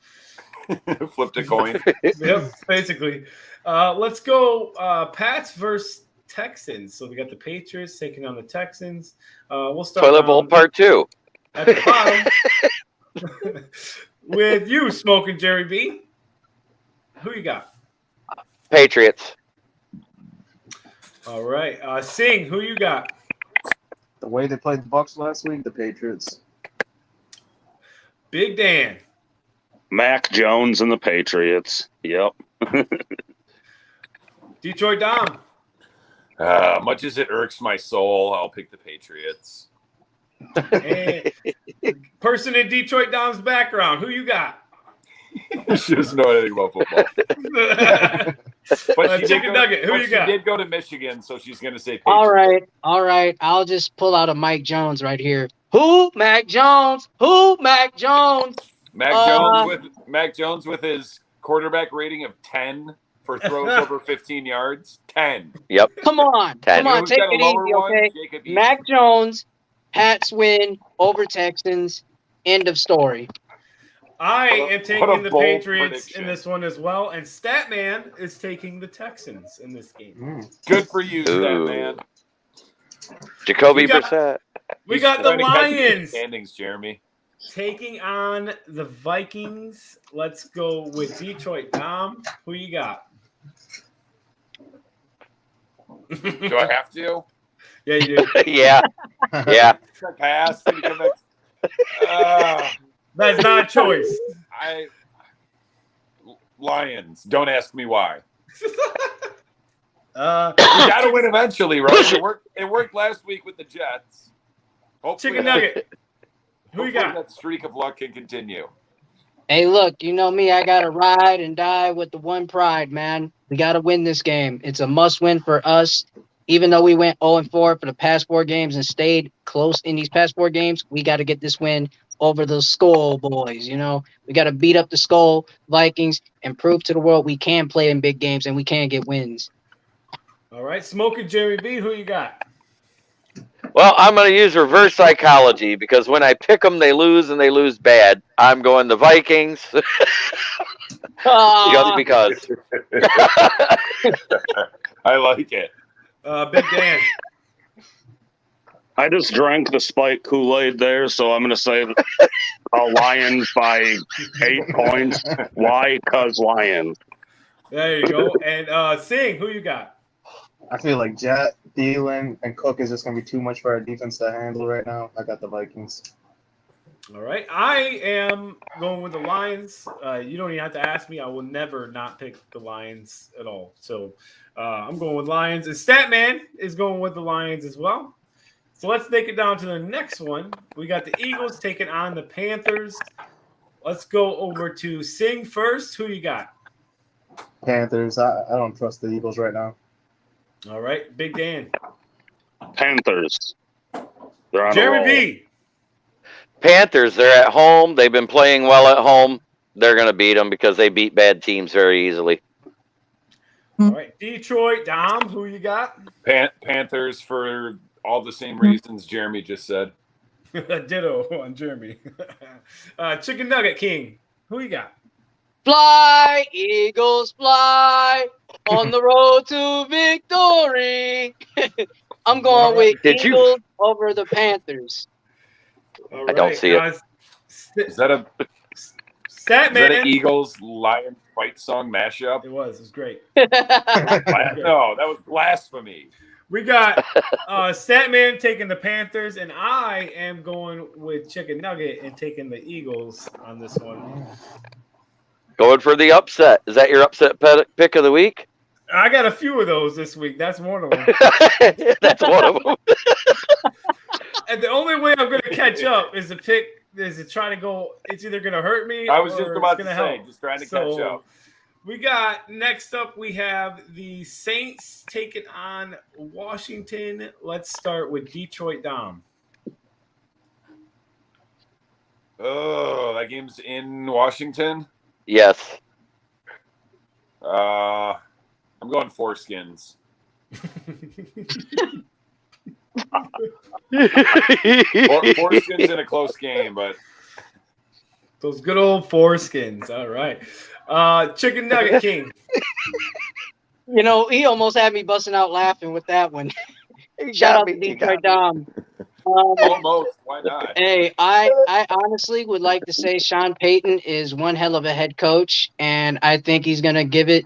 Flipped a coin.
Yep, basically. Let's go Pats versus Texans. So we got the Patriots taking on the Texans. We'll start
Toilet Bowl Part 2.
at the bottom with you, Smoking Jerry B. Who you got?
Patriots.
All right. Sing, who you got?
The way they played the Bucs last week, the Patriots.
Big Dan.
Mac Jones and the Patriots. Yep.
Detroit Dom.
Much as it irks my soul, I'll pick the Patriots.
And person in Detroit Dom's background, who you got?
She doesn't know anything about football. But
Chicken Nugget, who you got?
She did go to Michigan, so she's going to say Patriots.
All right. I'll just pull out a Mike Jones right here. Who? Mac Jones. Who? Mac Jones.
Mac Jones with his quarterback rating of 10 for throws over 15 yards. 10.
Yep.
Come on.
10.
Come on.
Who's
Take
got a
it
lower
easy,
one?
okay?
Jacob Eason.
Mac Jones, Pats win over Texans. End of story.
I am
What
taking
a
the
bold
Patriots
prediction.
in this one as well, and Statman is taking the Texans in this game.
Good for you,
Ooh.
Stat Man.
Jacoby
We got-
Brissett.
We
He's
got the
trying to catch you in
Lions
standings, Jeremy.
taking on the Vikings. Let's go with Detroit Dom. Who you got?
Do I have to?
Yeah, you do.
Yeah. Yeah.
Pass. Can you come back?
That's not a choice.
Lions. Don't ask me why. We
Uh,
got to win eventually, right? It worked last week with the Jets. Hopefully
Chicken Nugget. Who you got?
That streak of luck can continue.
Hey, look, you know me. I got to ride and die with the one pride, man. We got to win this game. It's a must win for us. Even though we went 0-4 for the past 4 games and stayed close in these past 4 games, we got to get this win over the Skull boys. You know, we got to beat up the Skull Vikings and prove to the world we can play in big games and we can get wins.
All right, Smoking Jerry B. Who you got?
Well, I'm going to use reverse psychology because when I pick them, they lose and they lose bad. I'm going the Vikings. Because.
I like it.
Big Dan.
I just drank the spike Kool-Aid there, so I'm going to say Lions by 8 points. Why? Because Lions.
There you go. And Sing, who you got?
I feel like Jet, Thielen, and Cook is just going to be too much for our defense to handle right now. I got the Vikings.
All right. I am going with the Lions. You don't even have to ask me. I will never not pick the Lions at all. So I'm going with Lions. And Statman is going with the Lions as well. So let's take it down to the next one. We got the Eagles taking on the Panthers. Let's go over to Sing first. Who you got?
Panthers. I don't trust the Eagles right now.
All right. Big Dan.
Panthers. They're on a
Jeremy
roll.
B.
Panthers, they're at home. They've been playing well at home. They're going to beat them because they beat bad teams very easily.
All right, Detroit, Dom, who you got?
Panthers for all the same reasons Jeremy just said.
Ditto on Jeremy. Chicken Nugget King, who you got?
Fly, Eagles, fly on the road to victory. I'm going with
Did you-
Eagles over the Panthers.
All
I don't see it.
Is that a
Statman.
Eagles Lion fight song mashup?
It was great.
No, that was blasphemy.
We got Statman taking the Panthers, and I am going with Chicken Nugget and taking the Eagles on this one.
Going for the upset. Is that your upset pick of the week?
I got a few of those this week. That's one of them.
That's one of them.
And the only way I'm going to catch up is to try to go. It's either going to hurt me.
I was
or
just
it's
about to
gonna
say,
help.
just trying to catch up.
We got next up. We have the Saints taking on Washington. Let's start with Detroit Dom.
Oh, that game's in Washington.
Yes.
I'm going Foreskins. Foreskins in a close game, but
Those good old foreskins. All right. Chicken Nugget King.
You know, he almost had me busting out laughing with that one. Shout out to Detroit Dom.
almost. Why not?
Hey, I honestly would like to say Sean Payton is one hell of a head coach, and I think he's going to give it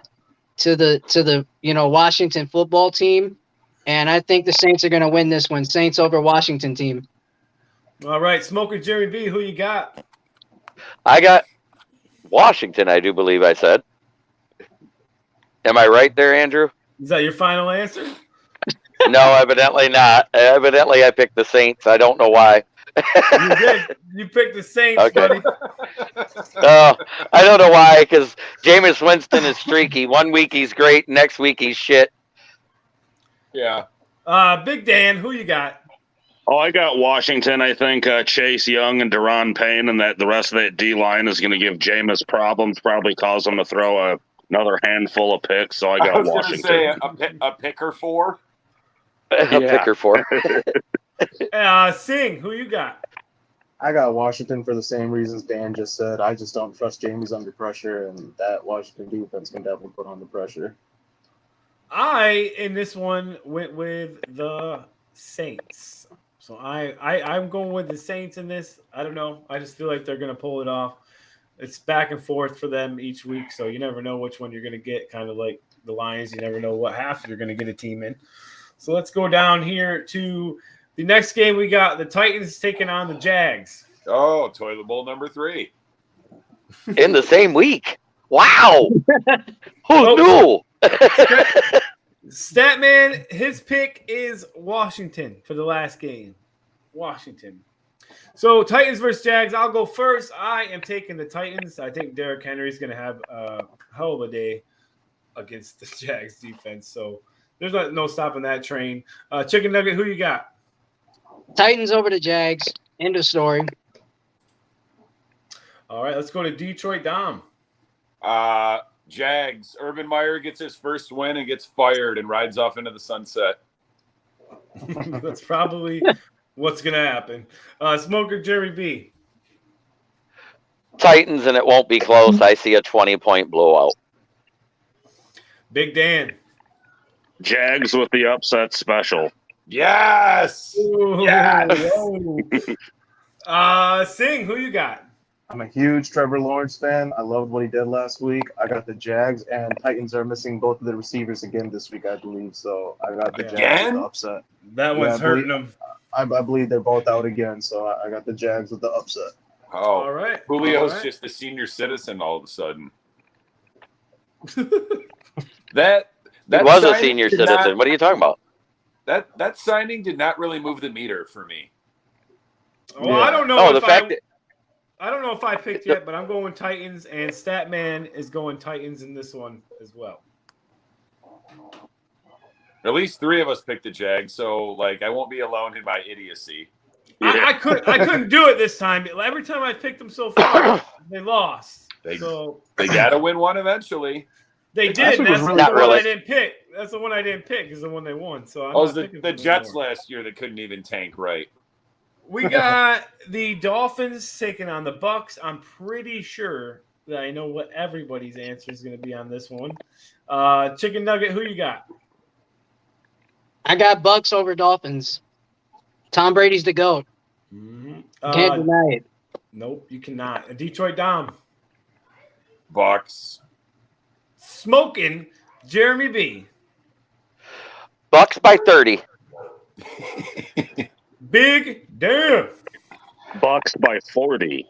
to the Washington football team, and I think the Saints are going to win this one. Saints over Washington team.
All right, Smoker Jerry B, who you got?
I got Washington, I do believe I said. Am I right there, Andrew?
Is that your final answer?
No, evidently not. Evidently, I picked the Saints. I don't know why.
You did. You picked the Saints,
Okay.
buddy.
I don't know why, because Jameis Winston is streaky. One week he's great, next week he's shit.
Yeah.
Big Dan, who you got?
Oh, I got Washington. I think Chase Young and Deron Payne and that the rest of that D line is going to give Jameis problems, probably cause him to throw another handful of picks. So I got
was
Washington.
going to say a picker for.
A picker for.
Sing, who you got?
I got Washington for the same reasons Dan just said. I just don't trust James under pressure, and that Washington defense can definitely put on the pressure.
I, in this one, went with the Saints. So I'm going with the Saints in this. I don't know. I just feel like they're going to pull it off. It's back and forth for them each week, so you never know which one you're going to get, kind of like the Lions. You never know what half you're going to get a team in. So let's go down here to the next game. We got the Titans taking on the Jags.
Oh, toilet bowl number 3.
In the same week. Wow. Who knew?
Statman, his pick is Washington for the last game. Washington. So Titans versus Jags. I'll go first. I am taking the Titans. I think Derrick Henry's going to have a hell of a day against the Jags defense. So there's no stopping that train. Chicken Nugget, who you got?
Titans over the Jags. End of story.
All right, let's go to Detroit Dom.
Jags. Urban Meyer gets his first win and gets fired and rides off into the sunset.
That's probably what's going to happen. Smoker Jerry B.
Titans, and it won't be close. I see a 20-point blowout.
Big Dan.
Jags with the upset special.
Yes.
Ooh,
Yes.
Sing, who you got?
I'm a huge Trevor Lawrence fan. I loved what he did last week. I got the Jags, and Titans are missing both of the receivers again this week, I believe. So I got the Jags
Again?
with the upset.
That one's hurting them.
I believe they're both out again, so I got the Jags with the upset.
Oh,
All right.
Julio's
All right.
just a senior citizen all of a sudden. That
He was a
signing
senior
did
citizen.
not-
What are you talking about?
That signing did not really move the meter for me.
Well,
Yeah.
I don't know.
Oh,
if
the fact that
I don't know if I picked yet, but I'm going Titans, and Statman is going Titans in this one as well.
At least 3 of us picked the Jags, so like I won't be alone in my idiocy.
I couldn't do it this time. Every time I picked them so far, they lost.
They
So
got to win one eventually.
They did.
actually was
That's
really
the one
close.
I didn't pick. That's the one I didn't pick. Is the one they won. So I'm
Oh,
not
the
picking
the
them
Jets
anymore.
last year that couldn't even tank right.
We got the Dolphins taking on the Bucks. I'm pretty sure that I know what everybody's answer is going to be on this one. Chicken Nugget, who you got?
I got Bucks over Dolphins. Tom Brady's the GOAT.
Mm-hmm.
Can't deny it.
Nope, you cannot. Detroit Dom.
Bucks.
Smoking Jeremy B.
Bucks by 30.
Big damn.
Bucks by 40.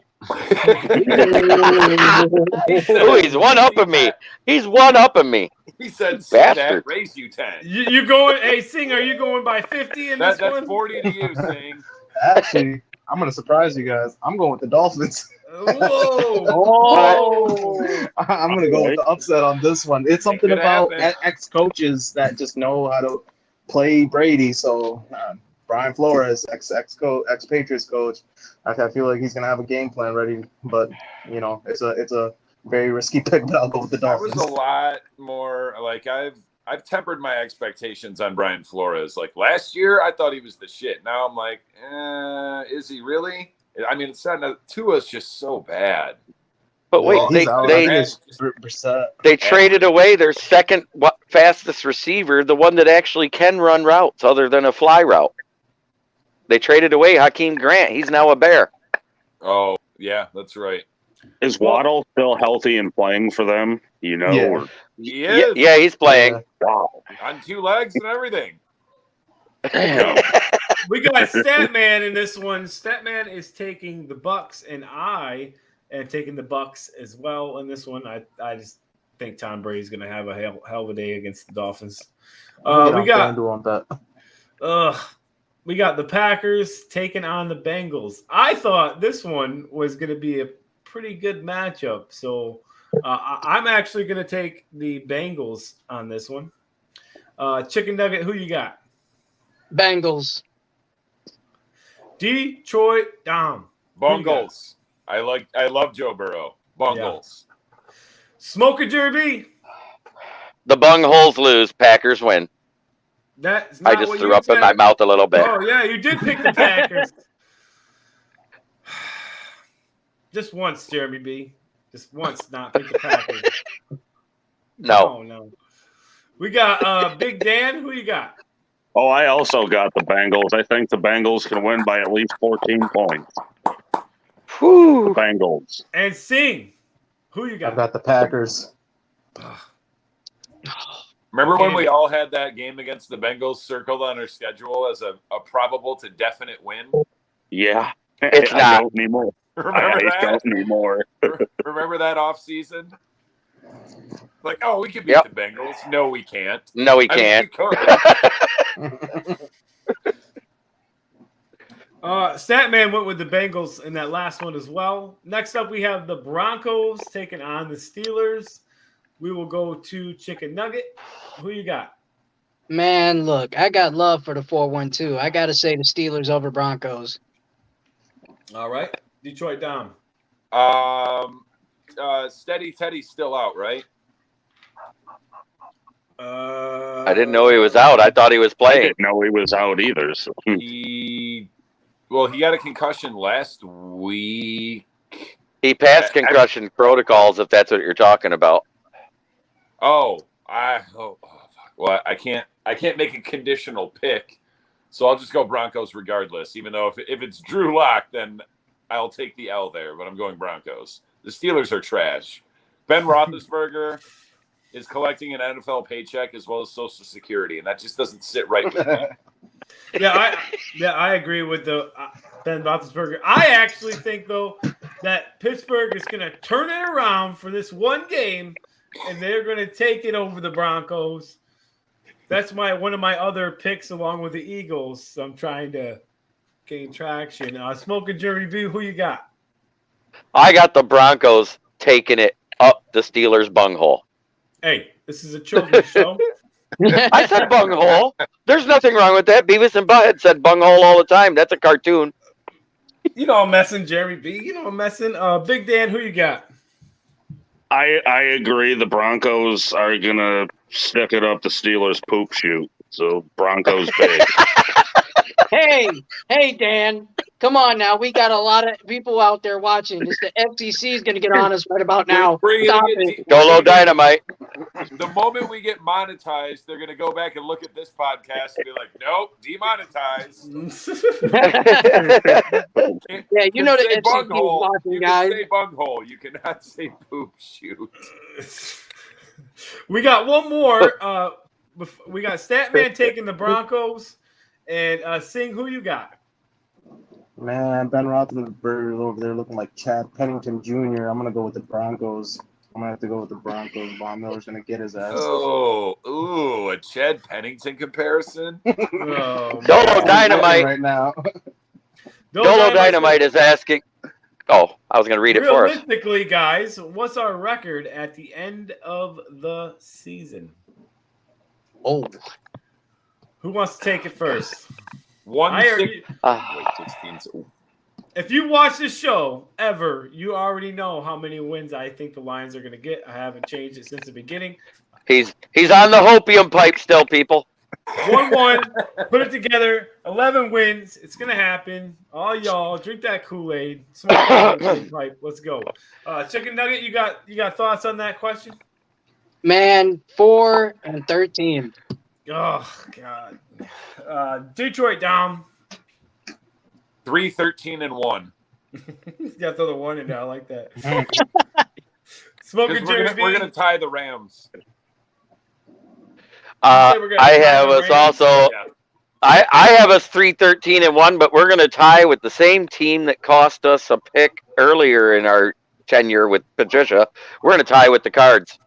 Ooh, he's one up of me. He's one up of me.
He said, "See that?
Bastard.
Raise you 10."
You going? Hey, Sing, are you going by 50 in this
That's
one?
40 to you, Sing.
Actually, I'm gonna surprise you guys. I'm going with the Dolphins.
Whoa!
Oh,
I'm gonna go with the upset on this one. It's something
could
about
happen.
ex-coaches that just know how to play Brady. So Brian Flores, ex-Patriots coach, I feel like he's gonna have a game plan ready. But you know, it's a very risky pick. But I'll go with the
I was
Dolphins.
a lot more like I've tempered my expectations on Brian Flores. Like last year, I thought he was the shit. Now I'm like, is he really? I mean, it's not. Tua's just so bad.
But wait,
Well, he's out. I think it's Brissett.
they traded away their second fastest receiver, the one that actually can run routes other than a fly route. They traded away Hakeem Grant. He's now a Bear.
Oh yeah, that's right.
Is Waddle still healthy and playing for them? You know?
Yeah.
Or,
He is.
Yeah, he's playing.
wow.
On 2 legs and everything.
Damn.
We got Statman in this one. Statman is taking the Bucks, and I am taking the Bucks as well in this one. I just think Tom Brady's going to have a hell of a day against the Dolphins. We got the Packers taking on the Bengals. I thought this one was going to be a pretty good matchup, so I'm actually going to take the Bengals on this one. Chicken Nugget, who you got?
Bengals.
Detroit Dom.
Bungles. I love Joe Burrow. Bungles.
Smoker Jeremy.
The Bungholes lose. Packers win.
That's
I
not
just
what
threw
you
up in my
said.
mouth a little bit.
Oh yeah, you did pick the Packers. Just once, Jeremy B. Just once, not pick the Packers.
No.
No. We got Big Dan. Who you got?
Oh, I also got the Bengals. I think the Bengals can win by at least 14 points.
Whew.
Bengals.
And Sing. Who you got?
I've got the Packers.
Remember when we all had that game against the Bengals circled on our schedule as a probable to definite win?
Yeah.
It's
I
not.
don't anymore.
Remember
I
that?
don't anymore.
Remember that off season? Like, oh, we could beat
Yep.
the Bengals. No, we can't.
No, we
I mean,
can't.
we could.
Statman went with the Bengals in that last one as well. Next up, we have the Broncos taking on the Steelers. We will go to Chicken Nugget. Who you got?
Man, look, I got love for the 4-1-2. I got to say the Steelers over Broncos.
All right. Detroit Dom.
Steady Teddy's still out, right?
I didn't know he was out. I thought he was
I
playing.
didn't know he was out either. So.
He got a concussion last week.
He passed concussion protocols, if that's what you're talking about.
Well, I can't make a conditional pick, so I'll just go Broncos regardless. Even though if it's Drew Lock, then I'll take the L there. But I'm going Broncos. The Steelers are trash. Ben Roethlisberger is collecting an NFL paycheck as well as Social Security, and that just doesn't sit right with me.
I agree with the Ben Roethlisberger. I actually think though that Pittsburgh is going to turn it around for this one game, and they're going to take it over the Broncos. That's one of my other picks, along with the Eagles. So I'm trying to gain traction. Smoking Jerry B, who you got?
I got the Broncos taking it up the Steelers' bunghole.
Hey, this is a children's show.
I said bunghole. There's nothing wrong with that. Beavis and Butthead said bunghole all the time. That's a cartoon.
You know I'm messing, Jeremy B. You know I'm messing. Big Dan, who you got?
I agree. The Broncos are gonna stick it up the Steelers' poop shoot. So Broncos big.
Hey, Dan. Come on now. We got a lot of people out there watching. It's the FCC is going to get on us right about now.
We're
Stop
gonna
it.
get
Dolo Dynamite.
the moment we get monetized, they're gonna go back and look at this podcast and be like, "Nope, demonetized."
Yeah, you know the
say
FCC is
bunghole.
watching,
You
guys.
can say bunghole. You cannot say poop shoot.
We got one more. We got Statman taking the Broncos, and Sing, who you got?
Man, Ben Roethlisberger over there looking like Chad Pennington Jr. I'm gonna go with the Broncos. I'm gonna have to go with the Broncos. Von Miller's gonna get his ass.
Oh, a Chad Pennington comparison.
Oh,
Dolo Dynamite.
right now.
Dolo Dynamite is asking. Oh, I was going to read it for us.
Realistically, guys, what's our record at the end of the season?
Oh,
Who wants to take it first?
1-6.
Ah.
Wait, 16.
If you watch this show ever, you already know how many wins I think the Lions are going to get. I haven't changed it since the beginning.
He's on the hopium pipe still, people.
1-1, put it together, 11 wins. It's going to happen. All y'all, drink that Kool-Aid. Smoke that pipe. Let's go. Chicken Nugget, you got thoughts on that question?
man, 4-13.
Oh, God. Detroit down.
3-13-1.
You got to throw the one in there. I like that. Smoking
We're
Jeremy.
gonna tie the Rams.
I have us also.
Yeah.
I have us 3-13-1, but we're going to tie with the same team that cost us a pick earlier in our tenure with Patricia. We're going to tie with the Cards.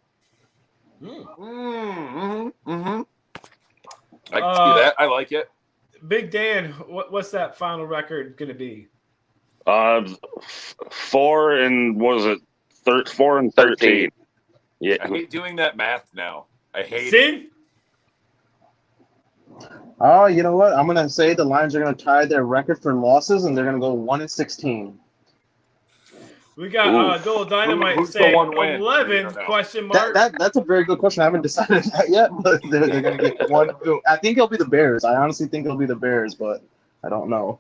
I can see that. I like it.
Big Dan, what's that final record going to be?
4 and what was it? 4 and 13. Yeah.
I hate doing that math now. I hate it.
Sing?
Oh, you know what? I'm gonna say the Lions are gonna tie their record for losses, and they're gonna go 1-16.
We got Dolo Dynamite
Who's the
saying
one win?
11 question mark.
That's a very good question. I haven't decided that yet, but they're gonna get one. I think it'll be the Bears. I honestly think it'll be the Bears, but I don't know.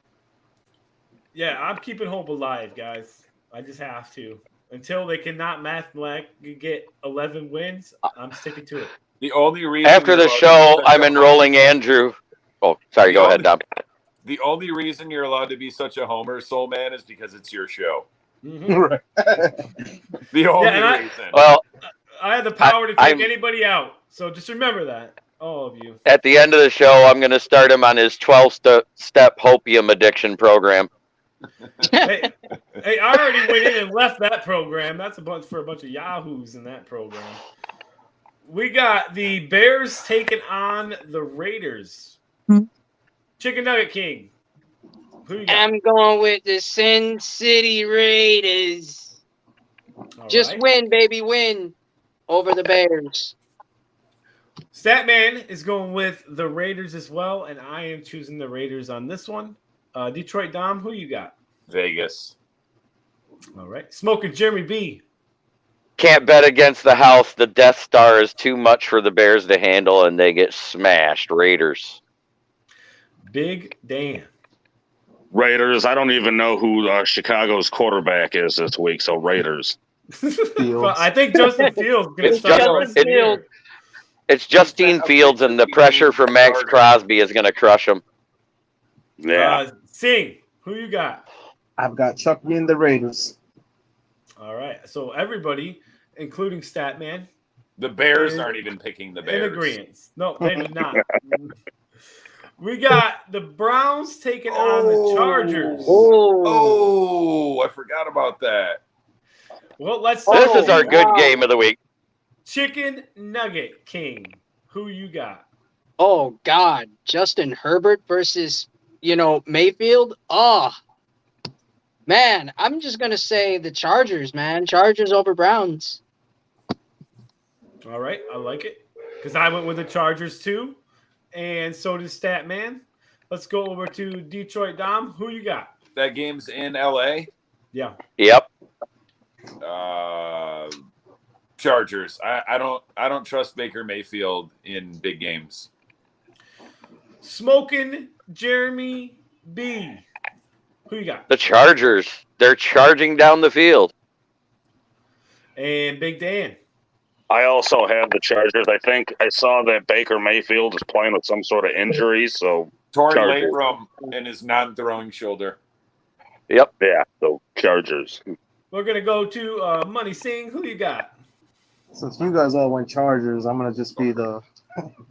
Yeah, I'm keeping hope alive, guys. I just have to. Until they cannot mathematically get 11 wins, I'm sticking to it.
The only reason
After the show, I'm enrolling Andrew. Oh, sorry. Go ahead, Dom.
The only reason you're allowed to be such a homer, Soul Man, is because it's your show.
Mm-hmm.
Right.
The only reason.
Well,
I have the power to take anybody out. So just remember that, all of you.
at the end of the show, I'm going to start him on his 12-step hopium addiction program.
Hey, I already went in and left that program. That's a bunch of yahoos in that program. We got the Bears taking on the Raiders. Chicken Nugget King. Who you got?
I'm going with the Sin City Raiders.
All
Just
right.
win, baby, win over the Bears.
Statman is going with the Raiders as well, and I am choosing the Raiders on this one. Detroit Dom, who you got?
Vegas.
All right. Smoking Jeremy B.
Can't bet against the house. The Death Star is too much for the Bears to handle, and they get smashed. Raiders.
Big Dan.
Raiders. I don't even know who Chicago's quarterback is this week, so Raiders.
Well, I think Justin Fields is going to start
Justin Fields.
It's Justine Fields, and the pressure from Max Crosby is going to crush him.
Yeah.
Sing, who you got?
I've got Chuck me and the Raiders.
All right. So everybody, including Statman,
The Bears aren't even picking the Bears.
in agreement. No, they did not. We got the Browns taking on the Chargers.
Oh, I forgot about that.
Well, let's
This is our good game of the week.
Chicken Nugget King. Who you got?
Oh, God. Justin Herbert versus, Mayfield. Oh, man. I'm just going to say the Chargers, man. Chargers over Browns.
All right. I like it. Because I went with the Chargers too. And so did Statman. Let's go over to Detroit Dom. Who you got?
That game's in LA.
Yeah.
Yep.
Chargers. I don't trust Baker Mayfield in big games.
Smoking Jeremy B. Who you got?
The Chargers. They're charging down the field.
And Big Dan.
I also have the Chargers. I think I saw that Baker Mayfield is playing with some sort of injury, so
Torn
Chargers.
labrum in his non-throwing shoulder.
Yep.
Yeah, so Chargers.
We're gonna go to Money Singh. Who you got?
Since you guys all went Chargers, I'm gonna just be the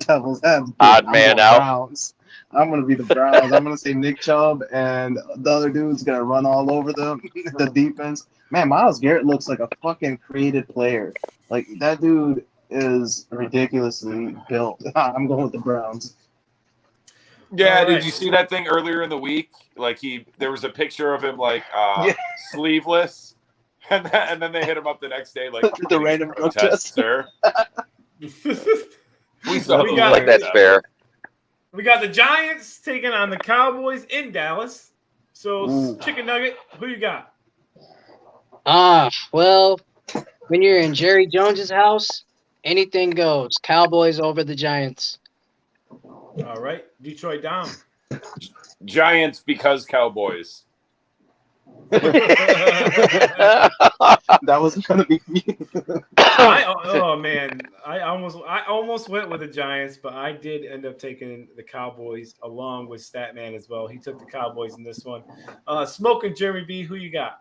devil's advocate.
Odd
I'm
man
going
out.
Browns. I'm gonna be the Browns. I'm gonna say Nick Chubb, and the other dude's gonna run all over them. The defense, man. Myles Garrett looks like a fucking created player. Like that dude is ridiculously built. I'm going with the Browns.
Yeah,
All
did
right.
you see that thing earlier in the week? Like there was a picture of him like
Yeah.
sleeveless, and then they hit him up the next day like
The random protest.
sir. We
So we got-
Like that's fair.
We got the Giants taking on the Cowboys in Dallas. So
Ooh.
Chicken Nugget, who you got?
Well, when you're in Jerry Jones's house, anything goes. Cowboys over the Giants.
All right, Detroit down.
Giants because Cowboys.
That was gonna be me.
Oh man, I almost went with the Giants, but I did end up taking the Cowboys along with Statman as well. He took the Cowboys in this one. Smoking Jeremy B, who you got?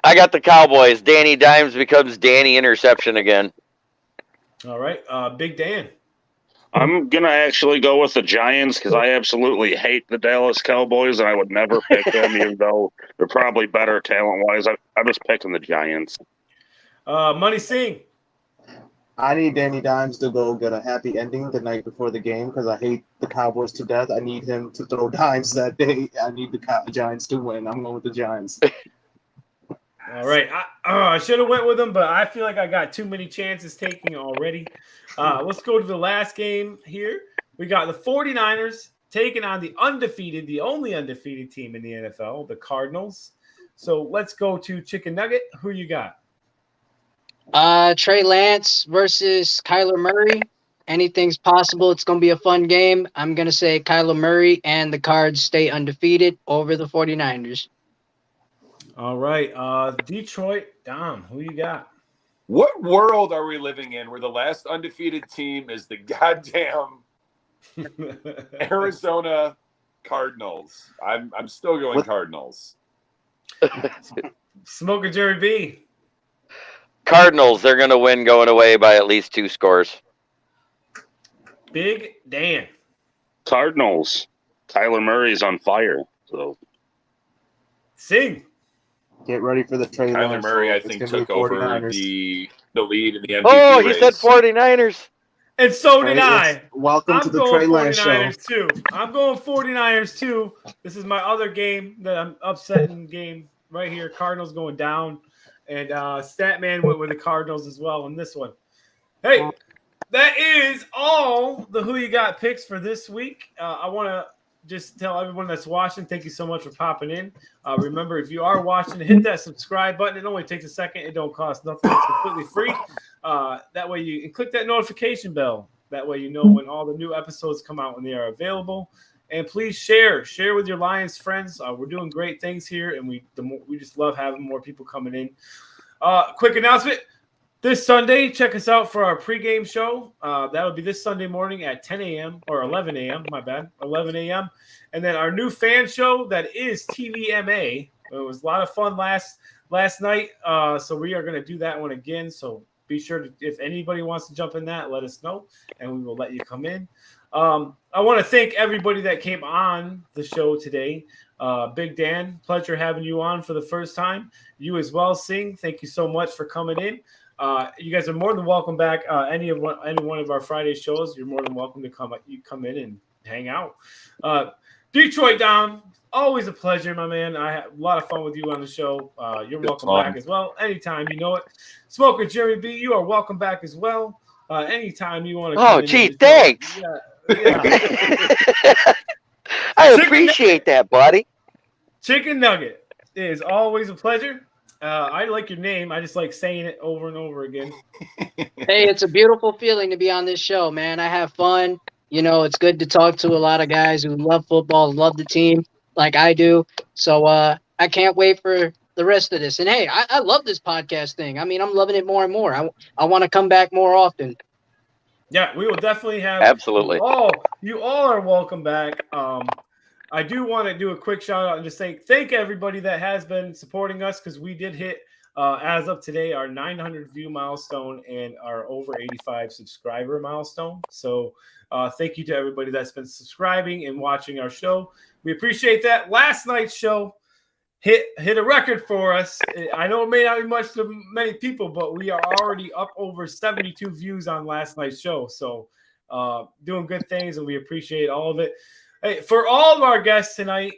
I got the Cowboys. Danny Dimes becomes Danny Interception again.
All right, Big Dan.
I'm going to actually go with the Giants because I absolutely hate the Dallas Cowboys, and I would never pick them, even though they're probably better talent-wise. I'm just picking the Giants.
Money Singh.
I need Danny Dimes to go get a happy ending the night before the game because I hate the Cowboys to death. I need him to throw dimes that day. I need the Giants to win. I'm going with the Giants.
All right, I should have went with them, but I feel like I got too many chances taking already. Let's go to the last game here. We got the 49ers taking on the only undefeated team in the NFL, the Cardinals. So let's go to Chicken Nugget. Who you got?
Trey Lance versus Kyler Murray. Anything's possible. It's going to be a fun game. I'm going to say Kyler Murray and the Cards stay undefeated over the 49ers.
All right, Detroit, Dom, who you got?
What world are we living in where the last undefeated team is the goddamn Arizona Cardinals? I'm still going Cardinals.
Smoking Jerry B.
Cardinals, they're going to win going away by at least 2 scores.
Big Dan.
Cardinals. Kyler Murray's on fire. So
Sing.
Get ready for the Trey
Kyler
Lance.
Murray, I
It's
think,
gonna be
took over
49ers.
the lead in the MVP
Oh, he
race.
said 49ers.
And so did
Trey,
I.
it's- Welcome
I'm
to the
going
Trey Lance show.
49ers too. I'm going 49ers too. This is my other game that I'm upsetting game right here. Cardinals going down. And Statman went with the Cardinals as well in this one. Hey, that is all the Who You Got picks for this week. I want to just tell everyone that's watching, thank you so much for popping in. Remember, if you are watching, hit that subscribe button. It only takes a second. It don't cost nothing. It's completely free. That way you and click that notification bell. That way you know when all the new episodes come out when they are available. And please share with your Lions friends. We're doing great things here, and we just love having more people coming in. Quick announcement. This Sunday, check us out for our pregame show. That'll be this Sunday morning at 10 a.m. or 11 a.m. My bad, 11 a.m. And then our new fan show that is TVMA. It was a lot of fun last night. So we are going to do that one again. So be sure to, if anybody wants to jump in that, let us know, and we will let you come in. I want to thank everybody that came on the show today. Big Dan, pleasure having you on for the first time. You as well, Sing. Thank you so much for coming in. You guys are more than welcome back. Any one of our Friday shows, you're more than welcome to come in and hang out. Detroit Dom, always a pleasure, my man. I had a lot of fun with you on the show. You're welcome back as well. Anytime, you know it. Smoker Jerry B, you are welcome back as well. Anytime you want to come in.
Oh, gee, thanks.
Yeah.
I appreciate that, buddy.
Chicken Nugget, it is always a pleasure. I like your name. I just like saying it over and over again.
Hey, it's a beautiful feeling to be on this show, man. I have fun. You know, it's good to talk to a lot of guys who love football, love the team like I do. So I can't wait for the rest of this. And hey, I love this podcast thing. I mean, I'm loving it more and more. I want to come back more often.
Yeah, we will definitely have
Absolutely.
You all are welcome back. I do want to do a quick shout out and just thank everybody that has been supporting us, because we did hit as of today our 900 view milestone and our over 85 subscriber milestone. So thank you to everybody that's been subscribing and watching our show. We appreciate that. Last night's show hit a record for us. I know it may not be much to many people, but we are already up over 72 views on last night's show. So doing good things, and we appreciate all of it. Hey, for all of our guests tonight,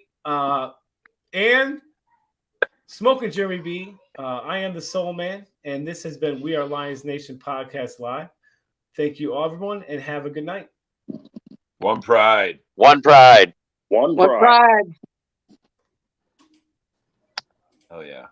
and Smoking Jeremy B, I am the Soul Man, and this has been We Are Lions Nation Podcast Live. Thank you, everyone, and have a good night.
One pride.
One pride.
One
What
pride.
pride.
Oh yeah.